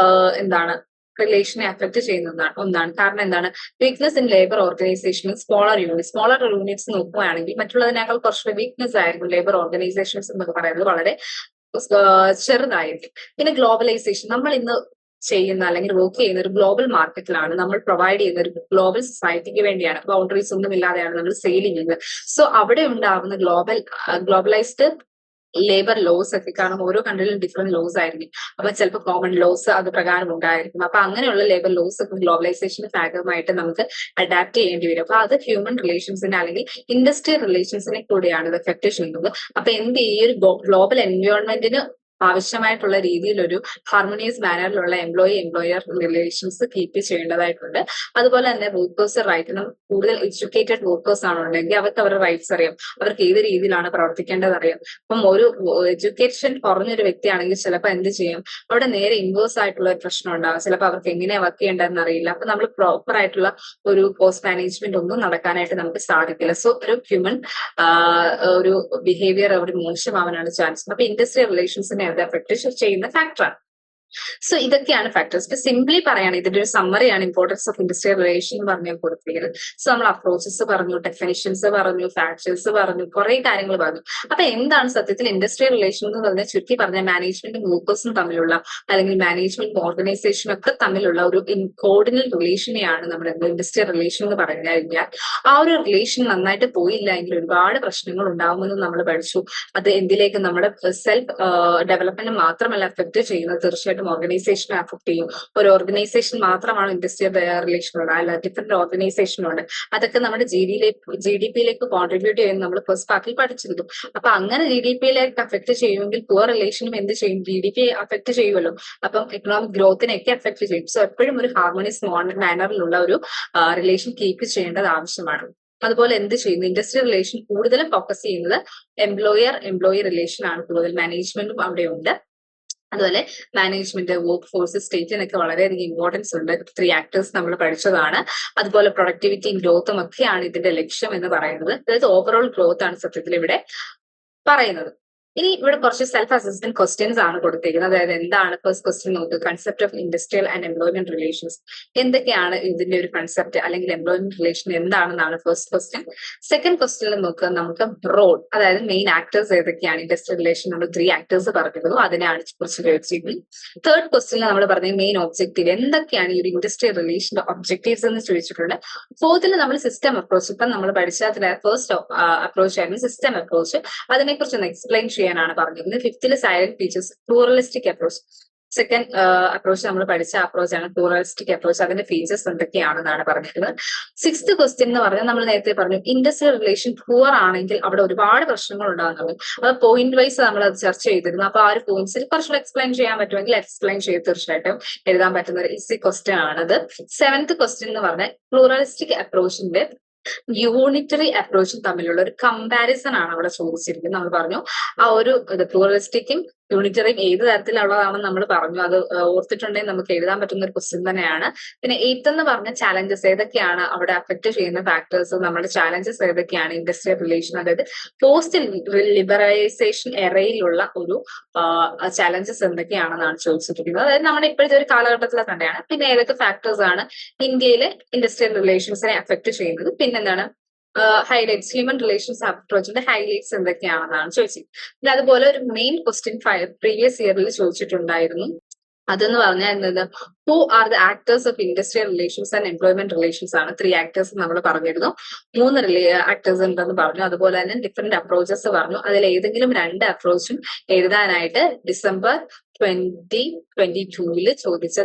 എന്താണ് റിലേഷനെ അഫക്ട് ചെയ്യുന്ന ഒന്നാണ്. കാരണം എന്താണ്, weakness in labour organisation smaller units നോക്കുകയാണെങ്കിൽ മറ്റുള്ളതിനേക്കാൾ കുറച്ചുകൂടി വീക്ക്നെസ് ആയിരിക്കും ലേബർ ഓർഗനൈസേഷൻസ് എന്നൊക്കെ പറയുന്നത് വളരെ ചെറുതായിരിക്കും. പിന്നെ ഗ്ലോബലൈസേഷൻ, നമ്മൾ ഇന്ന് ചെയ്യുന്ന അല്ലെങ്കിൽ വർക്ക് ചെയ്യുന്ന ഒരു ഗ്ലോബൽ മാർക്കറ്റിലാണ്, നമ്മൾ പ്രൊവൈഡ് ചെയ്യുന്ന ഒരു ഗ്ലോബൽ സൊസൈറ്റിക്ക് വേണ്ടിയാണ്, ബൗണ്ടറീസ് ഒന്നും ഇല്ലാതെയാണ് നമ്മൾ സെയിൽ ചെയ്യുന്നത്. സോ അവിടെ ഉണ്ടാകുന്ന ഗ്ലോബലൈസ്ഡ് ലേബർ ലോസ് ഒക്കെ, കാരണം ഓരോ കൺട്രിയിലും ഡിഫറെന്റ് ലോസ് ആയിരിക്കും. അപ്പൊ ചിലപ്പോൾ കോമൺ ലോസ് അത് പ്രകാരം ഉണ്ടായിരിക്കും. അപ്പൊ അങ്ങനെയുള്ള ലേബർ ലോസ് ഒക്കെ ഗ്ലോബലൈസേഷന്റെ ഭാഗമായിട്ട് നമുക്ക് അഡാപ്റ്റ് ചെയ്യേണ്ടി വരും. അപ്പൊ അത് ഹ്യൂമൻ റിലേഷൻസിനെ അല്ലെങ്കിൽ ഇൻഡസ്ട്രിയൽ റിലേഷൻസിനെ കൂടിയാണ് ഇത് എഫക്ട് ചെയ്യുന്നത്. അപ്പൊ ഈ ഒരു ഗ്ലോബൽ എൻവയോൺമെന്റിന് ആവശ്യമായിട്ടുള്ള രീതിയിൽ ഒരു ഹാർമോണിയസ് മാനറിലുള്ള എംപ്ലോയർ റിലേഷൻസ് കീപ്പ് ചെയ്യേണ്ടതായിട്ടുണ്ട്. അതുപോലെ തന്നെ വർക്കേഴ്സ് റൈറ്റ്, കൂടുതൽ എഡ്യൂക്കേറ്റഡ് വർക്കേഴ്സ് ആണെന്നുണ്ടെങ്കിൽ അവർക്ക് അവരുടെ റൈറ്റ്സ് അറിയാം, അവർക്ക് ഏത് രീതിയിലാണ് പ്രവർത്തിക്കേണ്ടത് അറിയാം. അപ്പം ഒരു എഡ്യൂക്കേഷൻ കുറഞ്ഞൊരു വ്യക്തിയാണെങ്കിൽ ചിലപ്പോൾ എന്ത് ചെയ്യും, അവിടെ നേരെ ഇൻവേഴ്സ് ആയിട്ടുള്ള ഒരു പ്രശ്നം ഉണ്ടാകും. ചിലപ്പോൾ അവർക്ക് എങ്ങനെയാ വർക്ക് ചെയ്യേണ്ടതെന്ന് അറിയില്ല. അപ്പൊ നമ്മൾ പ്രോപ്പർ ആയിട്ടുള്ള ഒരു കോസ്റ്റ് മാനേജ്മെന്റ് ഒന്നും നടക്കാനായിട്ട് നമുക്ക് സാധിക്കില്ല. സോ ഒരു ഹ്യൂമൻ ഒരു ബിഹേവിയർ അവിടെ മോശമാവാനാണ് ചാൻസ്. അപ്പൊ ഇൻഡസ്ട്രിയൽ റിലേഷൻസിനെ അത് എഫക്ട് ചെയ്യുന്ന ഫാക്ടറാണ്. സോ ഇതൊക്കെയാണ് ഫാക്ടേഴ്സ്. ഇപ്പൊ സിംപ്ലി പറയുകയാണ്, ഇതിന്റെ ഒരു സമ്മറിയാണ് ഇമ്പോർട്ടൻസ് ഓഫ് ഇൻഡസ്ട്രിയൽ റിലേഷൻ എന്ന് പറഞ്ഞാൽ കൊടുത്തിരിക്കുന്നത്. സോ നമ്മൾ അപ്രോച്ചസ് പറഞ്ഞു, ഡെഫിനിഷൻസ് പറഞ്ഞു, ഫാക്ടേഴ്സ് പറഞ്ഞു, കുറെ കാര്യങ്ങൾ പറഞ്ഞു. അപ്പൊ എന്താണ് സത്യത്തിൽ ഇൻഡസ്ട്രിയൽ റിലേഷൻ എന്ന് പറഞ്ഞാൽ, ചുരുക്കി പറഞ്ഞാൽ മാനേജ്മെന്റും വർക്കേഴ്സും തമ്മിലുള്ള, അല്ലെങ്കിൽ മാനേജ്മെന്റ് ഓർഗനൈസേഷനും ഒക്കെ തമ്മിലുള്ള ഒരു കോർഡിനൽ റിലേഷനെയാണ് നമ്മുടെ ഇൻഡസ്ട്രിയൽ റിലേഷൻ എന്ന് പറഞ്ഞു കഴിഞ്ഞാൽ. ആ ഒരു റിലേഷൻ നന്നായിട്ട് പോയില്ല എങ്കിൽ ഒരുപാട് പ്രശ്നങ്ങൾ ഉണ്ടാവുമെന്ന് നമ്മൾ പഠിച്ചു. അത് എന്തിലേക്ക്, നമ്മുടെ സെൽഫ് ഡെവലപ്മെന്റ് മാത്രമല്ല എഫക്ട് ചെയ്യുന്നത്, തീർച്ചയായിട്ടും ഓർഗനൈസേഷനെ അഫക്ട് ചെയ്യും. ഒരു ഓർഗനൈസേഷൻ മാത്രമാണ് ഇൻഡസ്ട്രിയൽ റിലേഷൻ ഉള്ളത്, അല്ല ഡിഫറെന്റ് ഓർഗനൈസേഷൻ ഉണ്ട്. അതൊക്കെ നമ്മുടെ GDP-യിലേക്ക് കോൺട്രിബ്യൂട്ട് ചെയ്യുന്ന നമ്മൾ ഫസ്റ്റ് പാർട്ടിൽ പഠിച്ചിരുന്നു. അപ്പൊ അങ്ങനെ GDP-യിലേക്ക് അഫക്ട് ചെയ്യുമെങ്കിൽ പുവർ റിലേഷനും എന്ത് ചെയ്യും, GDP അഫക്ട് ചെയ്യുമല്ലോ. അപ്പം എക്കണോമിക് ഗ്രോത്തിനെയൊക്കെ അഫക്ട് ചെയ്യും. സോ എപ്പോഴും ഒരു ഹാർമോണിയസ് മാനറിലുള്ള ഒരു റിലേഷൻ കീപ്പ് ചെയ്യേണ്ടത് ആവശ്യമാണ്. അതുപോലെ എന്ത് ചെയ്യുന്നു, ഇൻഡസ്ട്രിയൽ റിലേഷൻ കൂടുതലും ഫോക്കസ് ചെയ്യുന്നത് എംപ്ലോയർ റിലേഷൻ ആണ് കൂടുതൽ. മാനേജ്മെന്റും അവിടെ ഉണ്ട്. അതുപോലെ മാനേജ്മെന്റ്, വർക്ക് ഫോഴ്സ്, സ്റ്റേറ്റിനൊക്കെ വളരെയധികം ഇമ്പോർട്ടൻസ് ഉണ്ട്. 3 ആക്ടേഴ്സ് നമ്മൾ പഠിച്ചതാണ്. അതുപോലെ പ്രൊഡക്ടിവിറ്റിയും ഗ്രോത്തും ഒക്കെയാണ് ഇതിന്റെ ലക്ഷ്യം എന്ന് പറയുന്നത്. അതായത് ഓവറോൾ ഗ്രോത്ത് ആണ് സത്യത്തിൽ ഇവിടെ പറയുന്നത്. ഇനി ഇവിടെ കുറച്ച് സെൽഫ് അസസ്മെന്റ് ക്വസ്റ്റ്യൻസ് ആണ് കൊടുത്തിരിക്കുന്നത്. അതായത് എന്താണ് ഫസ്റ്റ് ക്വസ്റ്റ്യൻ നോക്കുക, concept of industrial and employment relations. എന്തൊക്കെയാണ് ഇതിന്റെ ഒരു കൺസെപ്റ്റ് അല്ലെങ്കിൽ എംപ്ലോയ്മെന്റ് റിലേഷൻ എന്താണെന്നാണ് ഫസ്റ്റ് ക്വസ്റ്റ്യൻ. സെക്കൻഡ് ക്വസ്റ്റ്യനിൽ നോക്കുക നമുക്ക് റോൾ, അതായത് മെയിൻ ആക്ടേഴ്സ് ഏതൊക്കെയാണ് ഇൻഡസ്ട്രിയൽ റിലേഷൻ. നമ്മൾ 3 ആക്ടേഴ്സ് പറഞ്ഞിരുന്നു, അതിനെയാണ് കുറിച്ച് ചോദിച്ചിരിക്കുന്നത്. തേർഡ് ക്വസ്റ്റ്യനിൽ നമ്മൾ പറഞ്ഞത് മെയിൻ ഒബ്ജക്റ്റീവ്, എന്തൊക്കെയാണ് ഈ ഒരു ഇൻഡസ്ട്രിയൽ റിലേഷന്റെ ഒബ്ജക്റ്റീവ്സ് എന്ന് ചോദിച്ചിട്ടുണ്ട്. ഫോർത്തിൽ നമ്മൾ സിസ്റ്റം അപ്രോച്ച്, ഇപ്പം നമ്മൾ പഠിച്ചതിലെ ഫസ്റ്റ് അപ്രോച്ച് ആയിരുന്നു സിസ്റ്റം അപ്രോച്ച്, അതിനെക്കുറിച്ച് ഒന്ന് എക്സ്പ്ലെയിൻ ചെയ്യാനാണ് പറഞ്ഞിരുന്നത്. ഫിഫ്തില് salient features, pluralistic approach. Second approach നമ്മൾ പഠിച്ച അപ്രോച്ചാണ് പ്ലൂറലിസ്റ്റിക് അപ്രോച്ച്, അതിന്റെ ഫീച്ചേഴ്സ് എന്തൊക്കെയാണെന്നാണ് പറഞ്ഞിരുന്നത്. സിക്സ്ത് ക്വസ്റ്റ്യൻ എന്ന് പറഞ്ഞാൽ നമ്മൾ നേരത്തെ പറഞ്ഞു ഇൻഡസ്ട്രിയൽ റിലേഷൻ പുവർ ആണെങ്കിൽ അവിടെ ഒരുപാട് പ്രശ്നങ്ങൾ ഉണ്ടാകുന്നത്. അത് പോയിന്റ് വൈസ് നമ്മൾ അത് ചർച്ച ചെയ്തിരുന്നു. അപ്പൊ ആ ഒരു പോയിന്റ്സിൽ കുറച്ചുകൂടെ എക്സ്പ്ലെയിൻ ചെയ്യാൻ പറ്റുമെങ്കിൽ എക്സ്പ്ലെയിൻ ചെയ്ത് തീർച്ചയായിട്ടും എഴുതാൻ പറ്റുന്ന ഒരു ഈസി ക്വസ്റ്റ്യൻ ആണത്. സെവൻത് ക്വസ്റ്റ്യൻ എന്ന് പറഞ്ഞാൽ പ്ലൂറലിസ്റ്റിക് അപ്രോച്ചിന്റെ യൂണിറ്ററി അപ്രോച്ചും തമ്മിലുള്ള ഒരു കമ്പാരിസൺ ആണ് അവിടെ ചോദിച്ചിരിക്കുന്നത്. നമ്മൾ പറഞ്ഞു ആ ഒരു പ്ലൂറലിസ്റ്റിക്കും യൂണിറ്ററിയും ഏത് തരത്തിലുള്ളതാണെന്ന് നമ്മൾ പറഞ്ഞു. അത് ഓർത്തിട്ടുണ്ടെങ്കിൽ നമുക്ക് എഴുതാൻ പറ്റുന്ന ഒരു ക്വസ്റ്റ്യൻ തന്നെയാണ്. പിന്നെ എയ്ത്ത് എന്ന് പറഞ്ഞ ചാലഞ്ചസ് ഏതൊക്കെയാണ് അവിടെ അഫക്ട് ചെയ്യുന്ന ഫാക്ടേഴ്സ്, നമ്മുടെ ചാലഞ്ചസ് ഏതൊക്കെയാണ് ഇൻഡസ്ട്രിയൽ റിലേഷൻ, അതായത് പോസ്റ്റ് ലിബറലൈസേഷൻ എറയിലുള്ള ഒരു ചാലഞ്ചസ് എന്തൊക്കെയാണെന്നാണ് ചോദിച്ചിരിക്കുന്നത്. അതായത് നമ്മുടെ ഇപ്പോഴത്തെ ഒരു കാലഘട്ടത്തിൽ തന്നെയാണ്. പിന്നെ ഏതൊക്കെ ഫാക്ടേഴ്സ് ആണ് ഇന്ത്യയിലെ ഇൻഡസ്ട്രിയൽ റിലേഷൻസിനെ അഫക്ട് ചെയ്യുന്നത്, പിന്നെന്താണ് ഹൈലൈറ്റ്സ്, ഹ്യൂമൻ റിലേഷൻസ് അപ്രോച്ചിന്റെ ഹൈലൈറ്റ്സ് എന്തൊക്കെയാണെന്നാണ് ചോദിച്ചത്. പിന്നെ അതുപോലെ ഒരു മെയിൻ ക്വസ്റ്റ്യൻ പ്രീവിയസ് ഇയറിൽ ചോദിച്ചിട്ടുണ്ടായിരുന്നു. അതെന്ന് പറഞ്ഞാൽ എന്നത് who are the actors of industrial relations and employment relations ആണ്. 3 ആക്ടേഴ്സ് നമ്മൾ പറഞ്ഞിരുന്നു. 3 ആക്ടേഴ്സ് ഉണ്ടെന്ന് പറഞ്ഞു. അതുപോലെ തന്നെ ഡിഫറെന്റ് അപ്രോച്ചസ് പറഞ്ഞു. അതിൽ ഏതെങ്കിലും 2 അപ്രോച്ചും എഴുതാനായിട്ട് ഡിസംബർ 2022 ചോദിച്ച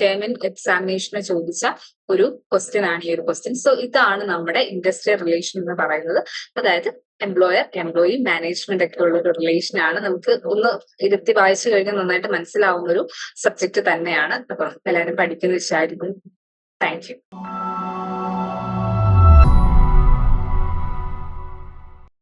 ടേം എക്സാമിനേഷന് ചോദിച്ച ഒരു ക്വസ്റ്റ്യൻ ആണ് ഈ ഒരു ക്വസ്റ്റ്യൻ. സോ ഇതാണ് നമ്മുടെ ഇൻഡസ്ട്രിയൽ റിലേഷൻ എന്ന് പറയുന്നത്. അതായത് എംപ്ലോയർ എംപ്ലോയി മാനേജ്മെന്റ് ഒക്കെ ഉള്ള ഒരു റിലേഷൻ ആണ്. നമുക്ക് ഒന്ന് ഇരുത്തി വായിച്ചു കഴിഞ്ഞാൽ നന്നായിട്ട് മനസ്സിലാവുന്ന ഒരു സബ്ജക്ട് തന്നെയാണ്. അപ്പം എല്ലാവരും പഠിക്കുന്ന വിചാരിക്കും. Thank you.